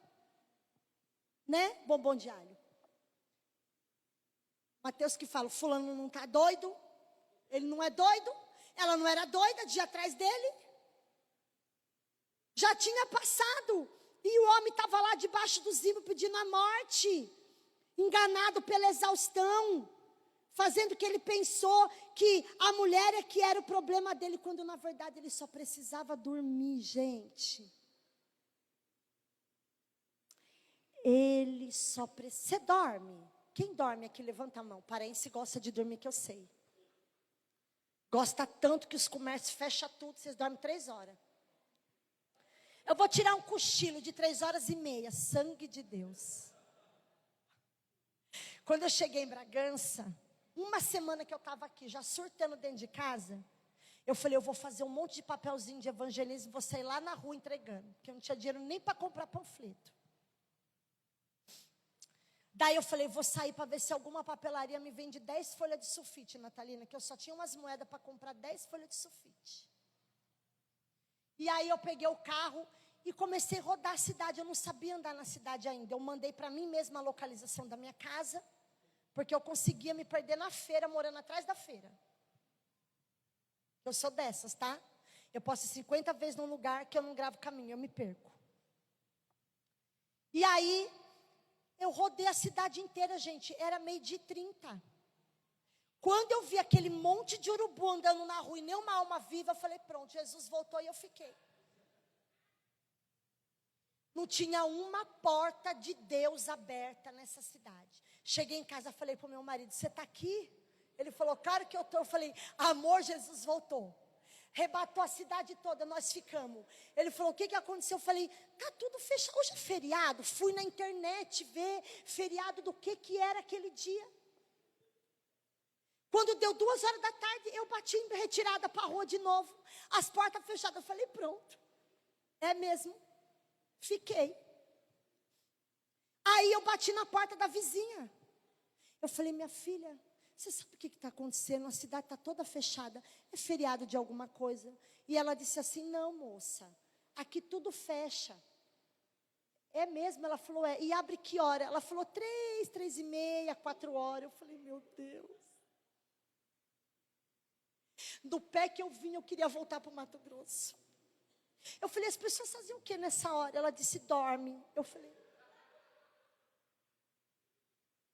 né? Bombom de alho. Mateus que fala, fulano não está doido, ele não é doido, ela não era doida, de ir atrás dele. Já tinha passado, e o homem estava lá debaixo do zimbro pedindo a morte. enganado pela exaustão, fazendo que ele pensou que a mulher é que era o problema dele, quando na verdade ele só precisava dormir, gente. Ele só precisa. Você dorme? Quem dorme aqui, levanta a mão. Paraense gosta de dormir, que eu sei. Gosta tanto que os comércios fecham tudo, vocês dormem 3 horas. Eu vou tirar um cochilo de 3h30, sangue de Deus. Quando eu cheguei em Bragança, uma semana que eu estava aqui, já surtando dentro de casa, eu falei, eu vou fazer um monte de papelzinho de evangelismo, vou sair lá na rua entregando, porque eu não tinha dinheiro nem para comprar panfleto. Daí eu falei, vou sair para ver se alguma papelaria me vende 10 folhas de sulfite, Natalina, que eu só tinha umas moedas para comprar 10 folhas de sulfite. E aí eu peguei o carro e comecei a rodar a cidade. Eu não sabia andar na cidade ainda. Eu mandei para mim mesma a localização da minha casa, porque eu conseguia me perder na feira, morando atrás da feira. Eu sou dessas, tá? Eu posso ir 50 vezes num lugar que eu não gravo caminho, eu me perco. E aí, eu rodei a cidade inteira, gente. Era 12h30. Quando eu vi aquele monte de urubu andando na rua e nenhuma alma viva, eu falei, pronto, Jesus voltou e eu fiquei. Não tinha uma porta de Deus aberta nessa cidade. Cheguei em casa, falei para o meu marido, você está aqui? Ele falou, claro que eu estou. Eu falei, amor, Jesus voltou. Rebatou a cidade toda, nós ficamos. Ele falou, o que aconteceu? Eu falei, está tudo fechado, hoje é feriado. Fui na internet ver feriado do que era aquele dia. Quando deu 2 horas da tarde, eu bati em retirada para a rua de novo. As portas fechadas, eu falei, pronto. É mesmo. Fiquei. Aí eu bati na porta da vizinha. Eu falei, minha filha, você sabe o que está acontecendo? A cidade está toda fechada. É feriado de alguma coisa. E ela disse assim, não, moça, aqui tudo fecha. É mesmo? Ela falou, é. E abre que hora? Ela falou 3, 3h30, 4 horas. Eu falei, meu Deus. Do pé que eu vim, eu queria voltar para o Mato Grosso. Eu falei, as pessoas faziam o que nessa hora? Ela disse, dorme. Eu falei,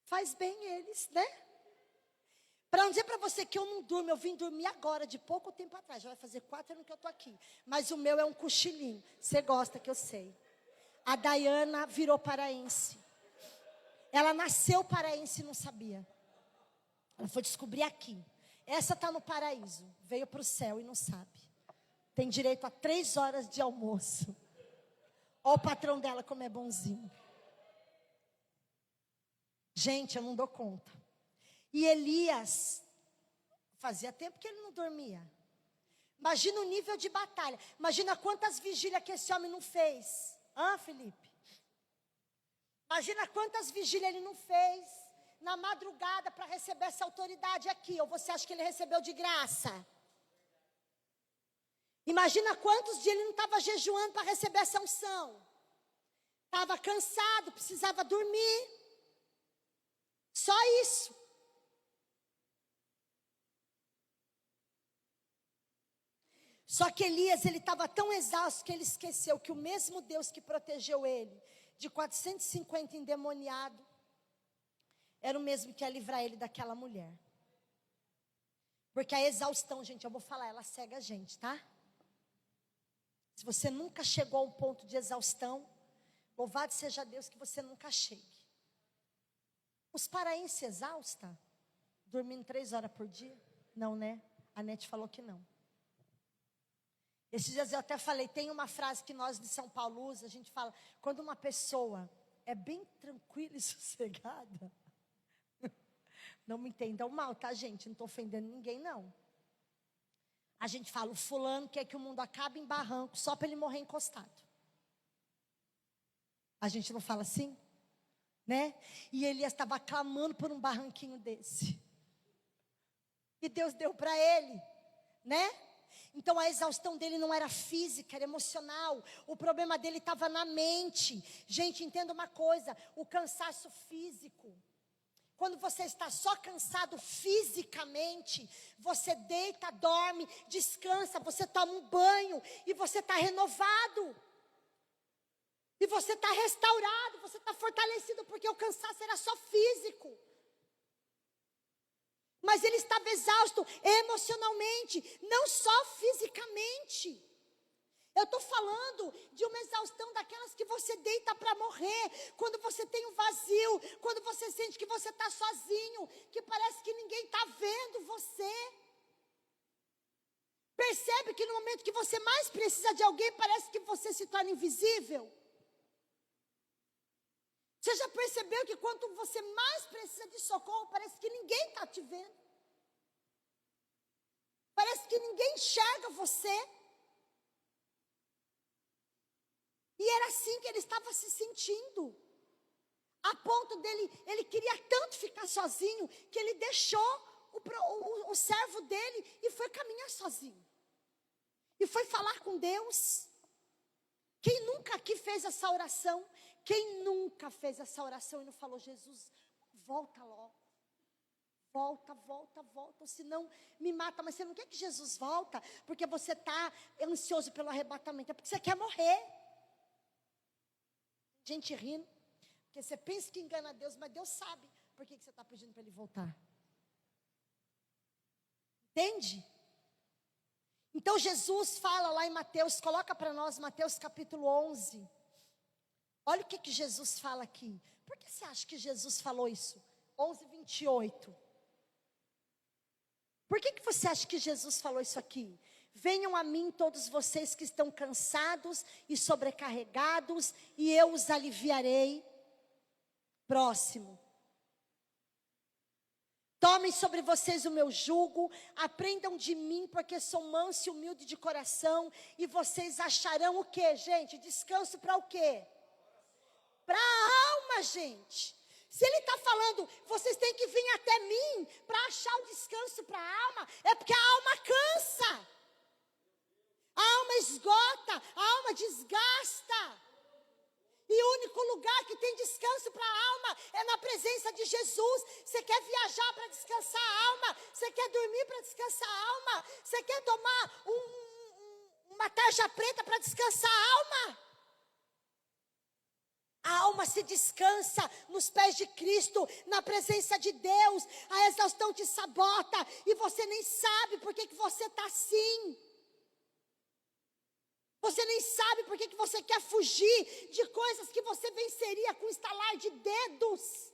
faz bem eles, né? Para não dizer para você que eu não durmo, eu vim dormir agora, de pouco tempo atrás. Já vai fazer 4 anos que eu estou aqui. Mas o meu é um cochilinho. Você gosta, que eu sei. A Dayana virou paraense. Ela nasceu paraense e não sabia. Ela foi descobrir aqui. Essa está no paraíso. Veio para o céu e não sabe. Tem direito a 3 horas de almoço. Olha o patrão dela como é bonzinho. Gente, eu não dou conta. E Elias, fazia tempo que ele não dormia. Imagina o nível de batalha. Imagina quantas vigílias que esse homem não fez. Felipe? Imagina quantas vigílias ele não fez na madrugada para receber essa autoridade aqui. Ou você acha que ele recebeu de graça? Imagina quantos dias ele não estava jejuando para receber essa unção. Estava cansado, precisava dormir. Só isso. Só que Elias, ele estava tão exausto que ele esqueceu que o mesmo Deus que protegeu ele de 450 endemoniados, era o mesmo que ia livrar ele daquela mulher. Porque a exaustão, gente, eu vou falar, ela cega a gente, tá? Se você nunca chegou a um ponto de exaustão, louvado seja Deus que você nunca chegue. Os paraenses exausta, dormindo 3 horas por dia? Não, né? A Nete falou que não. Esses dias eu até falei, tem uma frase que nós de São Paulo usa, a gente fala, quando uma pessoa é bem tranquila e sossegada, não me entendam mal, tá, gente? Não estou ofendendo ninguém, não. A gente fala, o fulano quer que o mundo acabe em barranco só para ele morrer encostado. A gente não fala assim? Né? E Elias estava clamando por um barranquinho desse. E Deus deu para ele, né? Então a exaustão dele não era física, era emocional. O problema dele estava na mente. Gente, entenda uma coisa, o cansaço físico. Quando você está só cansado fisicamente, você deita, dorme, descansa, você toma um banho e você está renovado. E você está restaurado, você está fortalecido, porque o cansaço era só físico. Mas ele estava exausto emocionalmente, não só fisicamente. Eu estou falando de uma exaustão daquelas que você deita para morrer, quando você tem um vazio, quando você sente que você está sozinho, que parece que ninguém está vendo você. Percebe que no momento que você mais precisa de alguém, parece que você se torna invisível? Você já percebeu que quando você mais precisa de socorro, parece que ninguém está te vendo? Parece que ninguém enxerga você. E era assim que ele estava se sentindo. A ponto dele, ele queria tanto ficar sozinho, que ele deixou o servo dele e foi caminhar sozinho. E foi falar com Deus. Quem nunca aqui fez essa oração? Quem nunca fez essa oração e não falou: Jesus, volta logo. Volta, volta, volta, senão me mata. Mas você não quer que Jesus volta porque você está ansioso pelo arrebatamento, é porque você quer morrer. Gente rindo, porque você pensa que engana Deus, mas Deus sabe por que você está pedindo para Ele voltar. Entende? Então Jesus fala lá em Mateus, coloca para nós Mateus capítulo 11. Olha o que Jesus fala aqui. Por que você acha que Jesus falou isso? 11:28. Por que você acha que Jesus falou isso aqui? Venham a mim todos vocês que estão cansados e sobrecarregados, e eu os aliviarei. Próximo. Tomem sobre vocês o meu jugo, aprendam de mim, porque sou manso e humilde de coração, e vocês acharão o quê, gente? Descanso para o quê? Para a alma, gente. Se ele está falando, vocês têm que vir até mim para achar o descanso para a alma, é porque a alma cansa. A alma esgota, a alma desgasta. E o único lugar que tem descanso para a alma é na presença de Jesus. Você quer viajar para descansar a alma? Você quer dormir para descansar a alma? Você quer tomar uma tarja preta para descansar a alma? A alma se descansa nos pés de Cristo, na presença de Deus. A exaustão te sabota e você nem sabe por que você está assim. Você nem sabe por que você quer fugir de coisas que você venceria com estalar de dedos.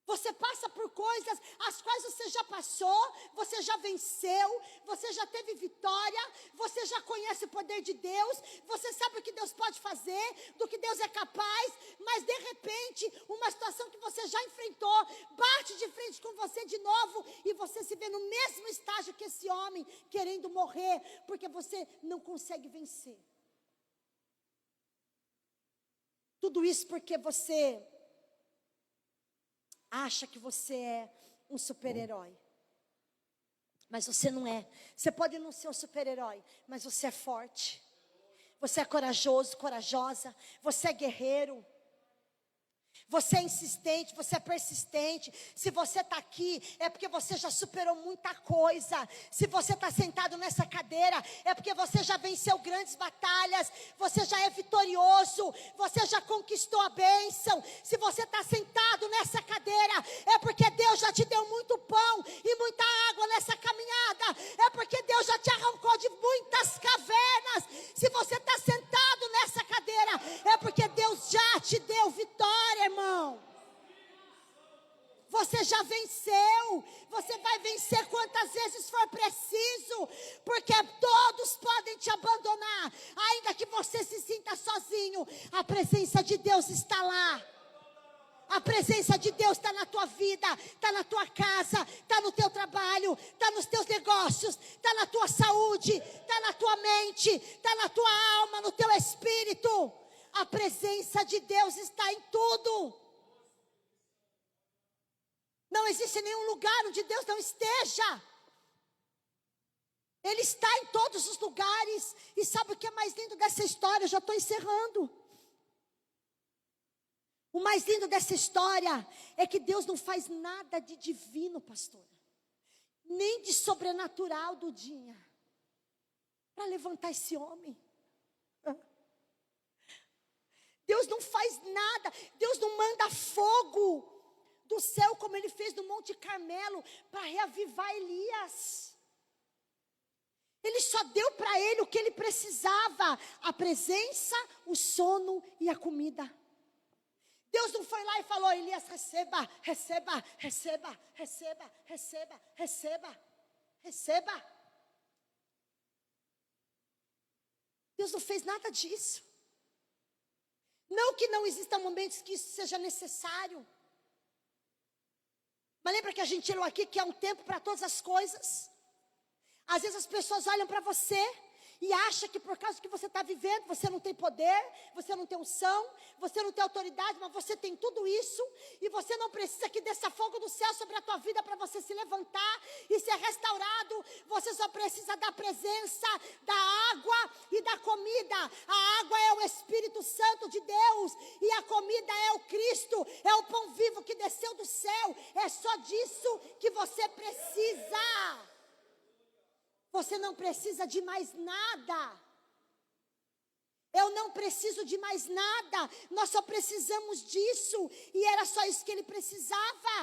Você passa por coisas as quais você já passou, você já venceu, você já teve vitória, você já conhece o poder de Deus, você sabe o que Deus pode fazer, do que Deus é capaz, mas de repente, uma situação que você já enfrentou, bate de frente com você de novo, e você se vê no mesmo estágio que esse homem, querendo morrer, porque você não consegue vencer. Tudo isso porque você acha que você é um super-herói. Mas você não é. Você pode não ser um super-herói, mas você é forte. Você é corajoso, corajosa. Você é guerreiro. Você é insistente, você é persistente. Se você está aqui, é porque você já superou muita coisa. Se você está sentado nessa cadeira, é porque você já venceu grandes batalhas. Você já é vitorioso. Você já conquistou a bênção. Se você está sentado nessa cadeira, é porque Deus já te deu muito pão e muita água nessa caminhada. É porque Deus já te arrancou de muitas cavernas. Se você está sentado nessa cadeira, é porque Deus já te deu vitória, irmão. Você já venceu. Você vai vencer quantas vezes for preciso, porque todos podem te abandonar, ainda que você se sinta sozinho. A presença de Deus está lá. A presença de Deus está na tua vida, está na tua casa, está no teu trabalho, está nos teus negócios, está na tua saúde, está na tua mente, está na tua alma, no teu espírito. A presença de Deus está em tudo. Não existe nenhum lugar onde Deus não esteja. Ele está em todos os lugares. E sabe o que é mais lindo dessa história? Eu já estou encerrando. O mais lindo dessa história é que Deus não faz nada de divino, pastora, nem de sobrenatural, Dudinha, para levantar esse homem. Deus não faz nada. Deus não manda fogo do céu como Ele fez no Monte Carmelo para reavivar Elias. Ele só deu para ele o que ele precisava: a presença, o sono e a comida. Deus não foi lá e falou: Elias, receba, receba, receba, receba, receba, receba, receba. Deus não fez nada disso. Não que não existam momentos que isso seja necessário. Mas lembra que a gente tirou aqui que é um tempo para todas as coisas? Às vezes as pessoas olham para você e acham que por causa que você está vivendo, você não tem poder, você não tem unção, você não tem autoridade, mas você tem tudo isso. E você não precisa que desça fogo do céu sobre a tua vida para você se levantar e ser restaurado. Você só precisa da presença, da água e da comida. A água é o Espírito Santo de Deus e a comida é o Cristo, é o pão vivo que desceu do céu. É só disso que você precisa. Você não precisa de mais nada. Eu não preciso de mais nada. Nós só precisamos disso. E era só isso que ele precisava.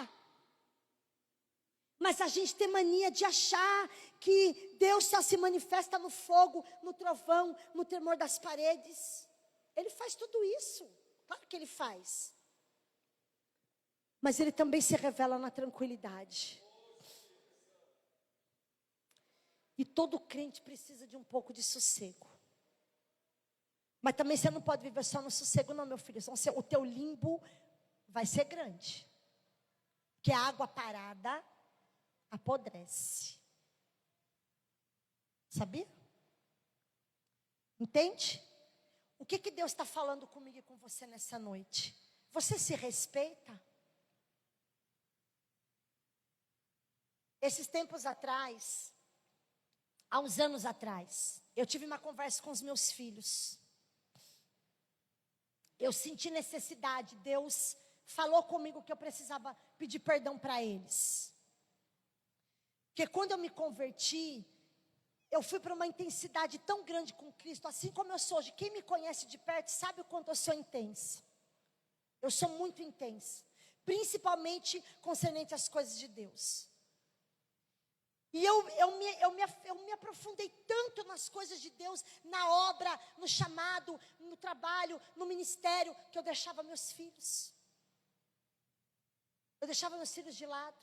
Mas a gente tem mania de achar que Deus só se manifesta no fogo, no trovão, no tremor das paredes. Ele faz tudo isso. Claro que ele faz. Mas ele também se revela na tranquilidade. E todo crente precisa de um pouco de sossego. Mas também você não pode viver só no sossego, não, meu filho. O teu limbo vai ser grande. Porque a água parada apodrece. Sabia? Entende? O que Deus está falando comigo e com você nessa noite? Você se respeita? Esses tempos atrás, há uns anos atrás, eu tive uma conversa com os meus filhos. Eu senti necessidade, Deus falou comigo que eu precisava pedir perdão para eles. Porque quando eu me converti, eu fui para uma intensidade tão grande com Cristo, assim como eu sou hoje. Quem me conhece de perto sabe o quanto eu sou intensa. Eu sou muito intensa, principalmente concernente às coisas de Deus. E eu me aprofundei tanto nas coisas de Deus, na obra, no chamado, no trabalho, no ministério, que eu deixava meus filhos. Eu deixava meus filhos de lado.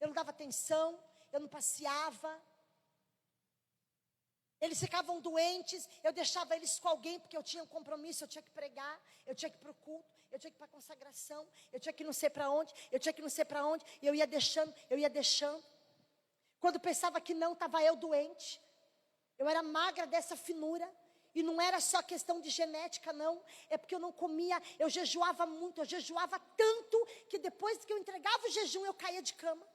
Eu não dava atenção, eu não passeava. Eles ficavam doentes, eu deixava eles com alguém, porque eu tinha um compromisso, eu tinha que pregar, eu tinha que ir para o culto, eu tinha que ir para a consagração, eu tinha que ir não sei para onde, e eu ia deixando. Quando pensava que não, estava eu doente. Eu era magra dessa finura. E não era só questão de genética, não. É porque eu não comia, eu jejuava muito. Eu jejuava tanto que depois que eu entregava o jejum, eu caía de cama.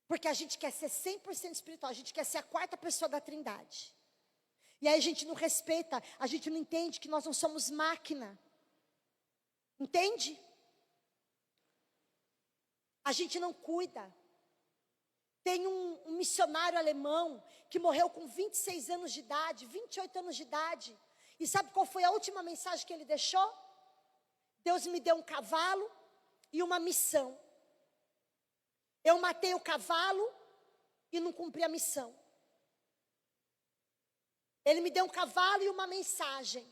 Porque a gente quer ser 100% espiritual. A gente quer ser a quarta pessoa da Trindade. E aí a gente não respeita, a gente não entende que nós não somos máquina. Entende? A gente não cuida. Tem um missionário alemão que morreu com 26 anos de idade, 28 anos de idade. E sabe qual foi a última mensagem que ele deixou? Deus me deu um cavalo e uma missão. Eu matei o cavalo e não cumpri a missão. Ele me deu um cavalo e uma mensagem.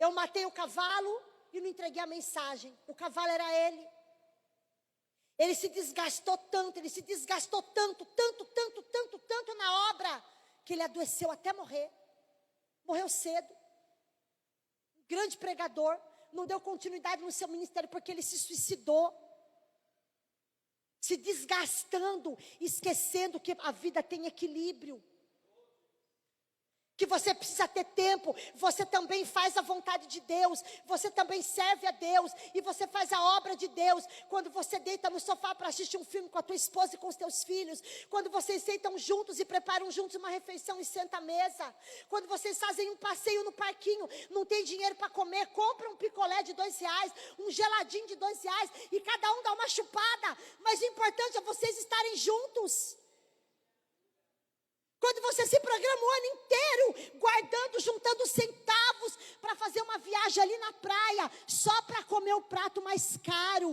Eu matei o cavalo e não entreguei a mensagem. O cavalo era ele. Ele se desgastou tanto na obra, que ele adoeceu até morrer. Morreu cedo. Um grande pregador, não deu continuidade no seu ministério porque ele se suicidou. Se desgastando, esquecendo que a vida tem equilíbrio. Que você precisa ter tempo, você também faz a vontade de Deus, você também serve a Deus, e você faz a obra de Deus, quando você deita no sofá para assistir um filme com a tua esposa e com os teus filhos, quando vocês sentam juntos e preparam juntos uma refeição e sentam à mesa, quando vocês fazem um passeio no parquinho, não tem dinheiro para comer, compra um picolé de R$2, um geladinho de R$2, e cada um dá uma chupada, mas o importante é vocês estarem juntos. Quando você se programa o ano inteiro, guardando, juntando centavos para fazer meu prato mais caro.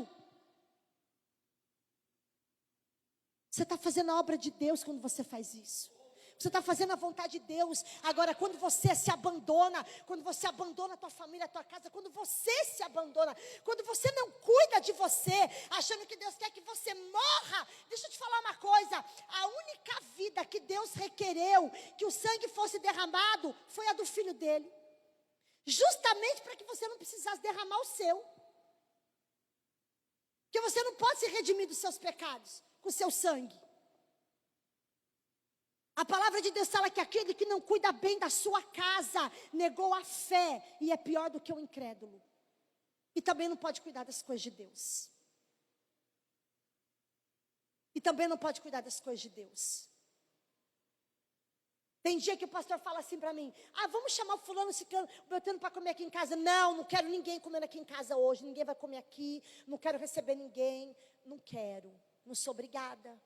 Você está fazendo a obra de Deus quando você faz isso. Você está fazendo a vontade de Deus. Agora, quando você se abandona, quando você abandona a tua família, a tua casa, quando você se abandona, quando você não cuida de você, achando que Deus quer que você morra. Deixa eu te falar uma coisa. A única vida que Deus requereu que o sangue fosse derramado foi a do filho dele. Justamente para que você não precisasse derramar o seu. Porque você não pode se redimir dos seus pecados com o seu sangue. A palavra de Deus fala que aquele que não cuida bem da sua casa negou a fé e é pior do que o incrédulo. E também não pode cuidar das coisas de Deus. E também não pode cuidar das coisas de Deus. Tem dia que o pastor fala assim para mim: vamos chamar o fulano, ciclano, botando para comer aqui em casa. Não quero ninguém comendo aqui em casa hoje. Ninguém vai comer aqui. Não quero receber ninguém. Não quero. Não sou obrigada.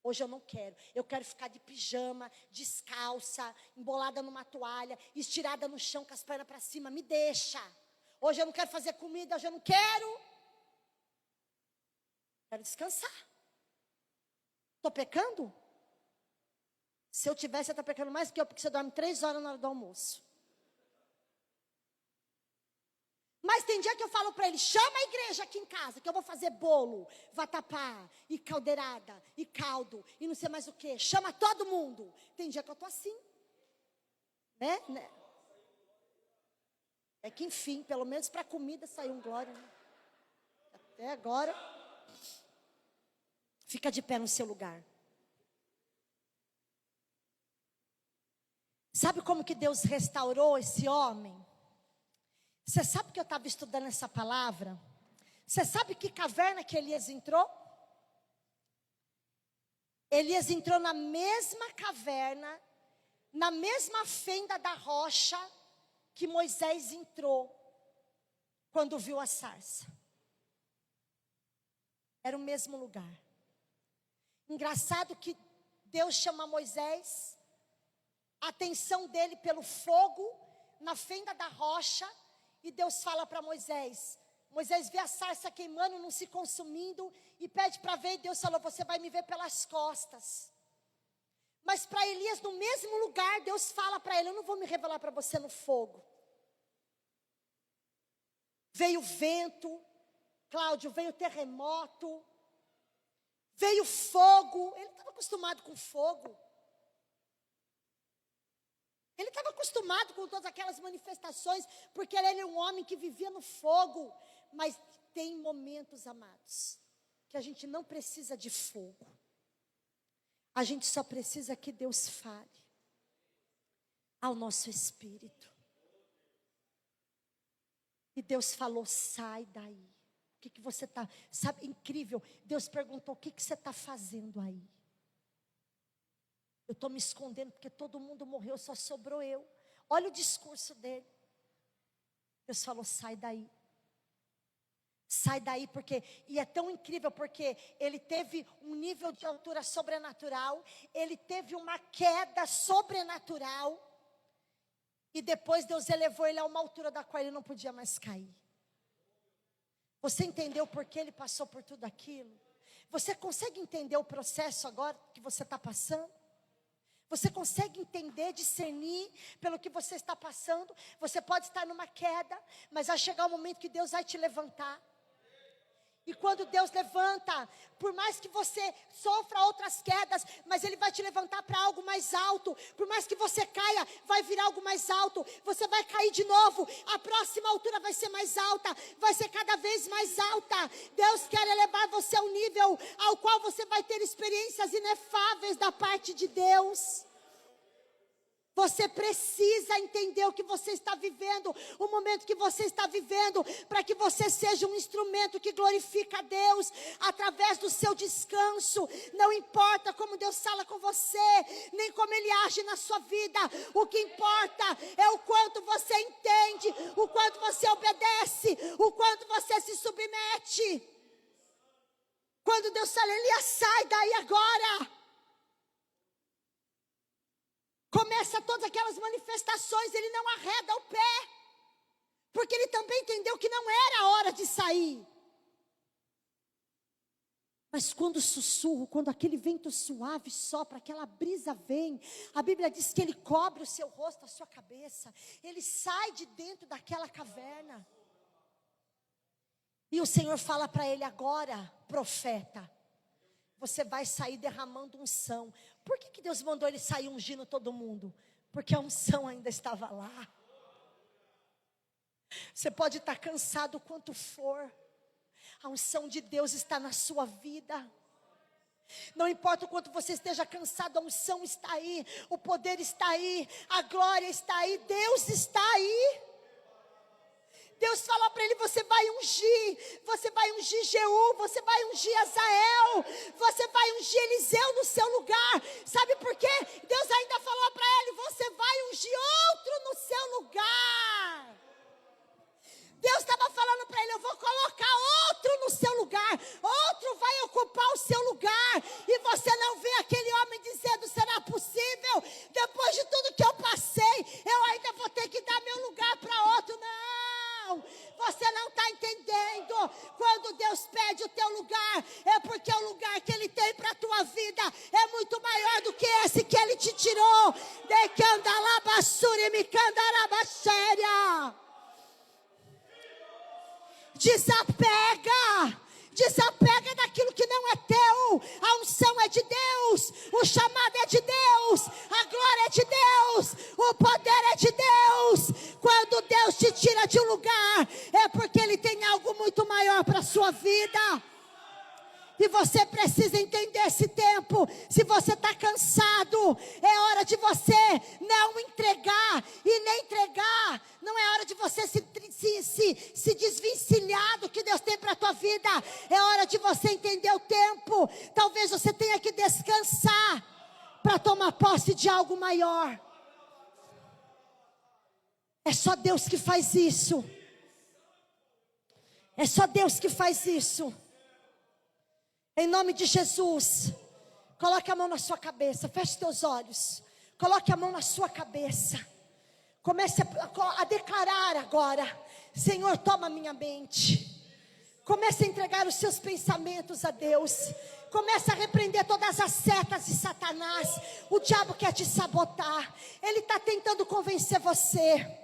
Hoje eu não quero. Eu quero ficar de pijama, descalça, embolada numa toalha, estirada no chão com as pernas para cima. Me deixa. Hoje eu não quero fazer comida, hoje eu não quero. Quero descansar. Estou pecando? Se eu tivesse, você está pecando mais do que eu, porque você dorme 3 horas na hora do almoço. Mas tem dia que eu falo para ele: chama a igreja aqui em casa, que eu vou fazer bolo, vatapá, e caldeirada, e caldo, e não sei mais o que. Chama todo mundo. Tem dia que eu estou assim. Né? É que enfim, pelo menos para a comida saiu um glória. Né? Até agora. Fica de pé no seu lugar. Sabe como que Deus restaurou esse homem? Você sabe que eu estava estudando essa palavra? Você sabe que caverna que Elias entrou? Elias entrou na mesma caverna, na mesma fenda da rocha que Moisés entrou quando viu a sarça. Era o mesmo lugar. Engraçado que Deus chama Moisés, a atenção dele pelo fogo na fenda da rocha. E Deus fala para Moisés. Moisés vê a sarça queimando, não se consumindo, e pede para ver. E Deus falou: você vai me ver pelas costas. Mas para Elias, no mesmo lugar, Deus fala para ele: eu não vou me revelar para você no fogo. Veio vento, Cláudio, veio terremoto, veio fogo. Ele estava acostumado com fogo. Ele estava acostumado com todas aquelas manifestações, porque ele era um homem que vivia no fogo. Mas tem momentos, amados, que a gente não precisa de fogo. A gente só precisa que Deus fale ao nosso espírito. E Deus falou: sai daí. O que você está... Sabe, incrível. Deus perguntou: o que você está fazendo aí? Eu estou me escondendo porque todo mundo morreu, só sobrou eu. Olha o discurso dele. Deus falou: sai daí. Sai daí, porque... E é tão incrível porque ele teve um nível de altura sobrenatural. Ele teve uma queda sobrenatural. E depois Deus elevou ele a uma altura da qual ele não podia mais cair. Você entendeu por que ele passou por tudo aquilo? Você consegue entender o processo agora que você está passando? Você consegue entender, discernir pelo que você está passando? Você pode estar numa queda, mas vai chegar um momento que Deus vai te levantar. E quando Deus levanta, por mais que você sofra outras quedas, mas Ele vai te levantar para algo mais alto. Por mais que você caia, vai vir algo mais alto. Você vai cair de novo, a próxima altura vai ser mais alta, vai ser cada vez mais alta. Deus quer elevar você a um nível ao qual você vai ter experiências inefáveis da parte de Deus. Você precisa entender o que você está vivendo, o momento que você está vivendo, para que você seja um instrumento que glorifica a Deus, através do seu descanso. Não importa como Deus fala com você, nem como Ele age na sua vida. O que importa é o quanto você entende, o quanto você obedece, o quanto você se submete. Quando Deus fala: Elias, sai daí agora. Começa todas aquelas manifestações, ele não arreda o pé. porque ele também entendeu que não era a hora de sair. Mas quando o sussurro, quando aquele vento suave sopra, aquela brisa vem, a Bíblia diz que ele cobre o seu rosto, a sua cabeça, ele sai de dentro daquela caverna. E o Senhor fala para ele: agora, profeta, você vai sair derramando unção. Por que Deus mandou ele sair ungindo todo mundo? Porque a unção ainda estava lá. Você pode estar cansado o quanto for, a unção de Deus está na sua vida. Não importa o quanto você esteja cansado, a unção está aí, o poder está aí, a glória está aí, Deus está aí. Deus falou para ele: você vai ungir Jeú, você vai ungir Azael, você vai ungir Eliseu no seu lugar. Sabe por quê? Deus ainda falou para ele: você vai ungir outro no seu lugar. Deus estava falando para ele: eu vou colocar outro no seu lugar, outro vai ocupar o seu lugar, e você não vê aquele homem dizendo: será possível? Depois de tudo que eu passei, eu ainda vou ter que dar meu lugar para outro. Não, você não está entendendo. Quando Deus pede o teu lugar, é porque o lugar que Ele tem para a tua vida é muito maior do que esse que Ele te tirou. De candalabassuri me candarabaxéria. Desapega daquilo que não é teu. A unção é de Deus, o chamado é de Deus, a glória é de Deus, o poder é de Deus. Quando Deus te tira de um lugar, é porque Ele tem algo muito maior para a sua vida. E você precisa entender esse tempo. Se você está cansado, é hora de você não entregar. E nem entregar, não é hora de você se desvencilhar do que Deus tem para a tua vida. É hora de você entender o tempo. Talvez você tenha que descansar para tomar posse de algo maior. É só Deus que faz isso. É só Deus que faz isso. Em nome de Jesus, coloque a mão na sua cabeça, feche teus olhos, coloque a mão na sua cabeça, comece a declarar agora: Senhor, toma minha mente. Comece a entregar os seus pensamentos a Deus, comece a repreender todas as setas de Satanás. O diabo quer te sabotar, ele está tentando convencer você.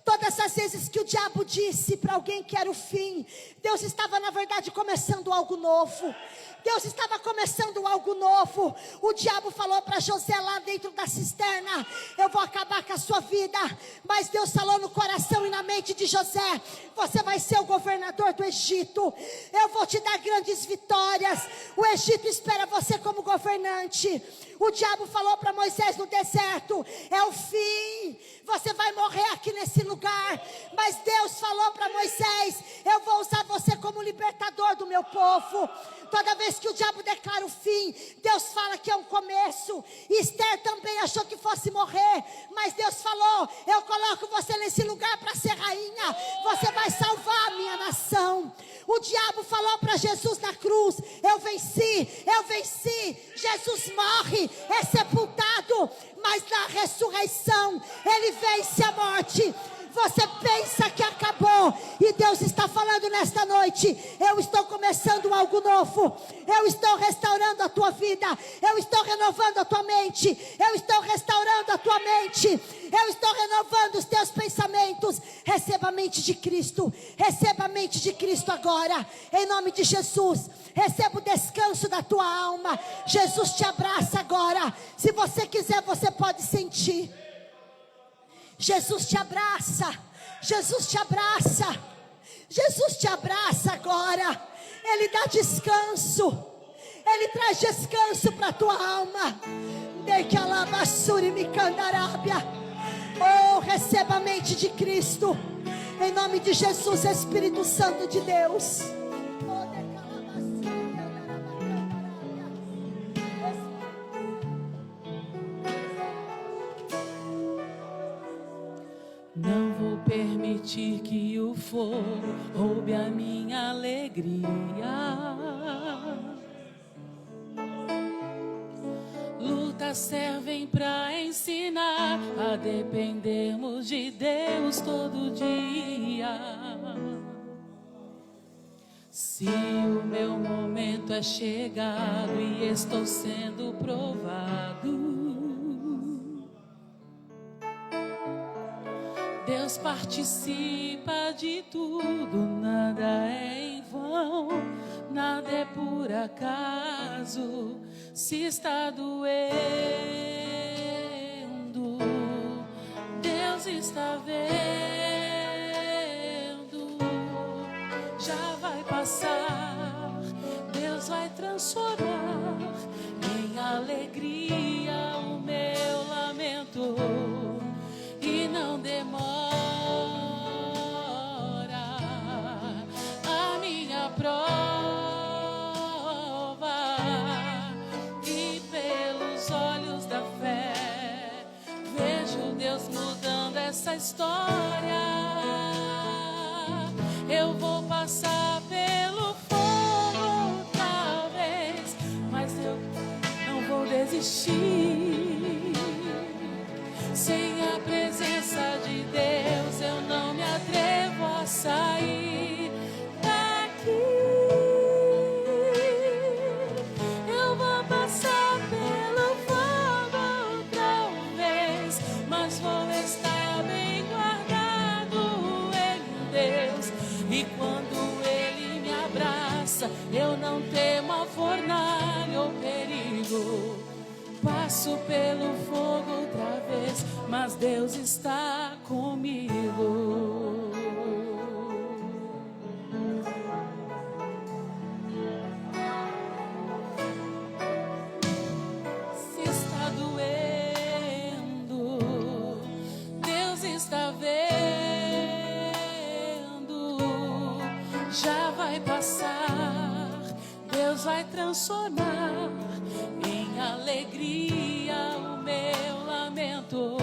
Todas as vezes que o diabo disse para alguém que era o fim, Deus estava na verdade começando algo novo. Deus estava começando algo novo. O diabo falou para José lá dentro da cisterna: eu vou acabar com a sua vida. Mas Deus falou no coração e na mente de José: você vai ser o governador do Egito. Eu vou te dar grandes vitórias. O Egito espera você como governante. O diabo falou para Moisés no deserto: é o fim, você vai morrer aqui nesse lugar. Mas Deus falou para Moisés: eu vou usar você como libertador do meu povo. Toda vez que o diabo declara o fim, Deus fala que é um começo. Esther também achou que fosse morrer, mas Deus falou: eu coloco você nesse lugar para ser rainha. Você vai salvar a minha nação. O diabo falou para Jesus na cruz: eu venci. Jesus morre, é sepultado, mas na ressurreição ele vence a morte. Você pensa que acabou, e Deus está falando nesta noite: eu estou começando algo novo. Eu estou restaurando a tua vida. Eu estou renovando a tua mente. Eu estou restaurando a tua mente. Eu estou renovando os teus pensamentos. Receba a mente de Cristo. Receba a mente de Cristo agora, em nome de Jesus. Receba o descanso da tua alma. Jesus te abraça agora. Se você quiser, você pode sentir. Jesus te abraça. Jesus te abraça. Jesus te abraça agora. Ele dá descanso. Ele traz descanso para a tua alma. Oh, receba a mente de Cristo, em nome de Jesus, Espírito Santo de Deus. Não vou permitir que o fogo roube a minha alegria. Lutas servem para ensinar a dependermos de Deus todo dia. Se o meu momento é chegado e estou sendo provado, Deus participa de tudo, nada é em vão, nada é por acaso. Se está doendo, Deus está vendo. Já vai passar, Deus vai transformar em alegria o meu lamento. E não demora a minha prova, e pelos olhos da fé vejo Deus mudando essa história. Eu vou passar pelo fogo outra vez, mas eu não vou desistir. Sem a presença de Deus eu não me atrevo a sair daqui. Eu vou passar pelo fogo outra vez, mas vou estar bem guardado em Deus. E quando Ele me abraça, eu não temo a fornalha ou perigo. Passo pelo fogo outra vez, mas Deus está comigo. Se está doendo, Deus está vendo. Já vai passar, Deus vai transformar em alegria o meu lamento.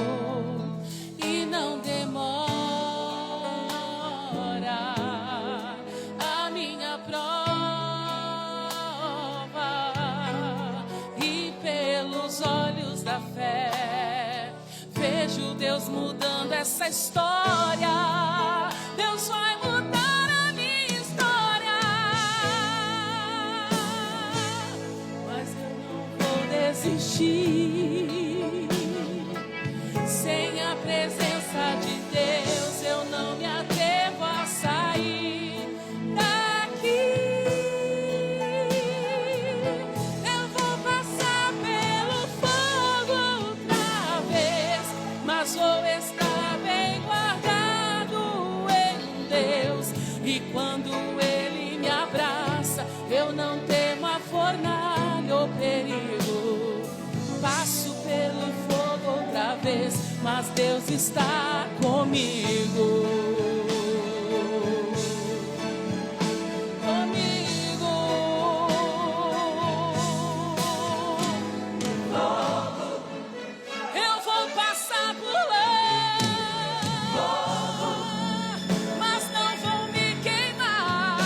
E não demora a minha prova, e pelos olhos da fé vejo Deus mudando essa história. Deus vai mudar a minha história, mas eu não vou desistir. Sem a presença de Deus eu não me atrevo a sair daqui. Eu vou passar pelo fogo outra vez, mas vou estar bem guardado em Deus. E quando Ele me abraça, eu não temo a fornalha ou perigo. Passo pelo fogo outra vez, mas Deus está comigo. Comigo. Eu vou passar por lá, mas não vou me queimar.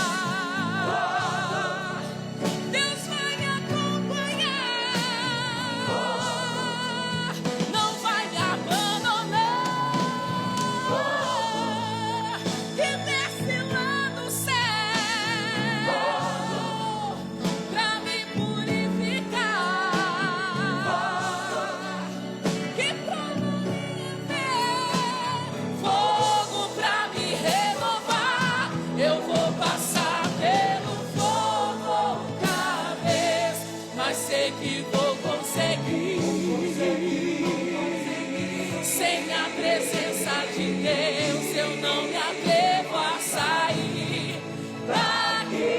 Deus vai me acompanhar, não vai me abandonar. Que desce lá do céu pra me purificar, que prova minha fé, fogo pra me renovar. Eu vou passar pelo fogo outra vez, mas sei que vou conseguir. Sem a presença de Deus eu não me atrevo a sair daqui.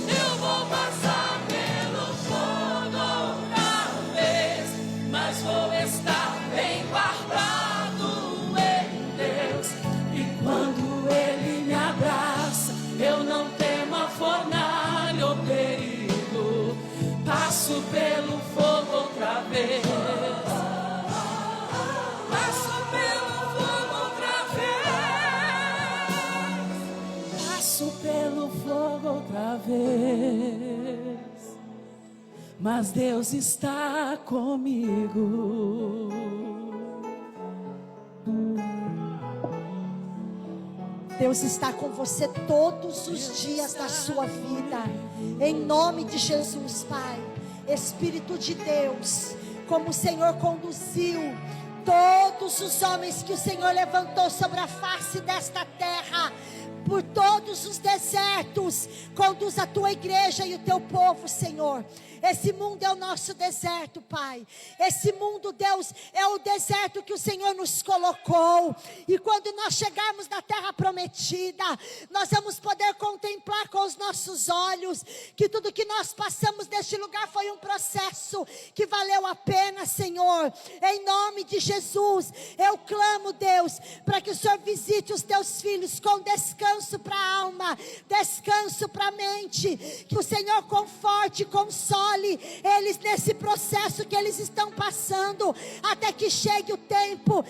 Eu vou passar pelo fogo outra vez, mas vou estar bem guardado em Deus. E quando Ele me abraça, eu não temo a fornalha ou perigo. Passo pelo fogo outra vez. Passo pelo fogo outra vez. Passo pelo fogo outra vez, mas Deus está está comigo. Deus está com você todos os dias da sua vida. Em nome de Jesus, Pai. Espírito de Deus, como o Senhor conduziu todos os homens que o Senhor levantou sobre a face desta terra, por todos os desertos, conduz a tua igreja e o teu povo, Senhor. Esse mundo é o nosso deserto, Pai. Esse mundo, Deus, é o deserto que o Senhor nos colocou. E quando nós chegarmos na terra prometida, nós vamos poder contemplar com os nossos olhos que tudo que nós passamos neste lugar foi um processo que valeu a pena, Senhor. Em nome de Jesus, eu clamo, Deus, para que o Senhor visite os teus filhos com descanso para a alma, descanso para a mente. Que o Senhor conforte, console eles nesse processo que eles estão passando, até que chegue o tempo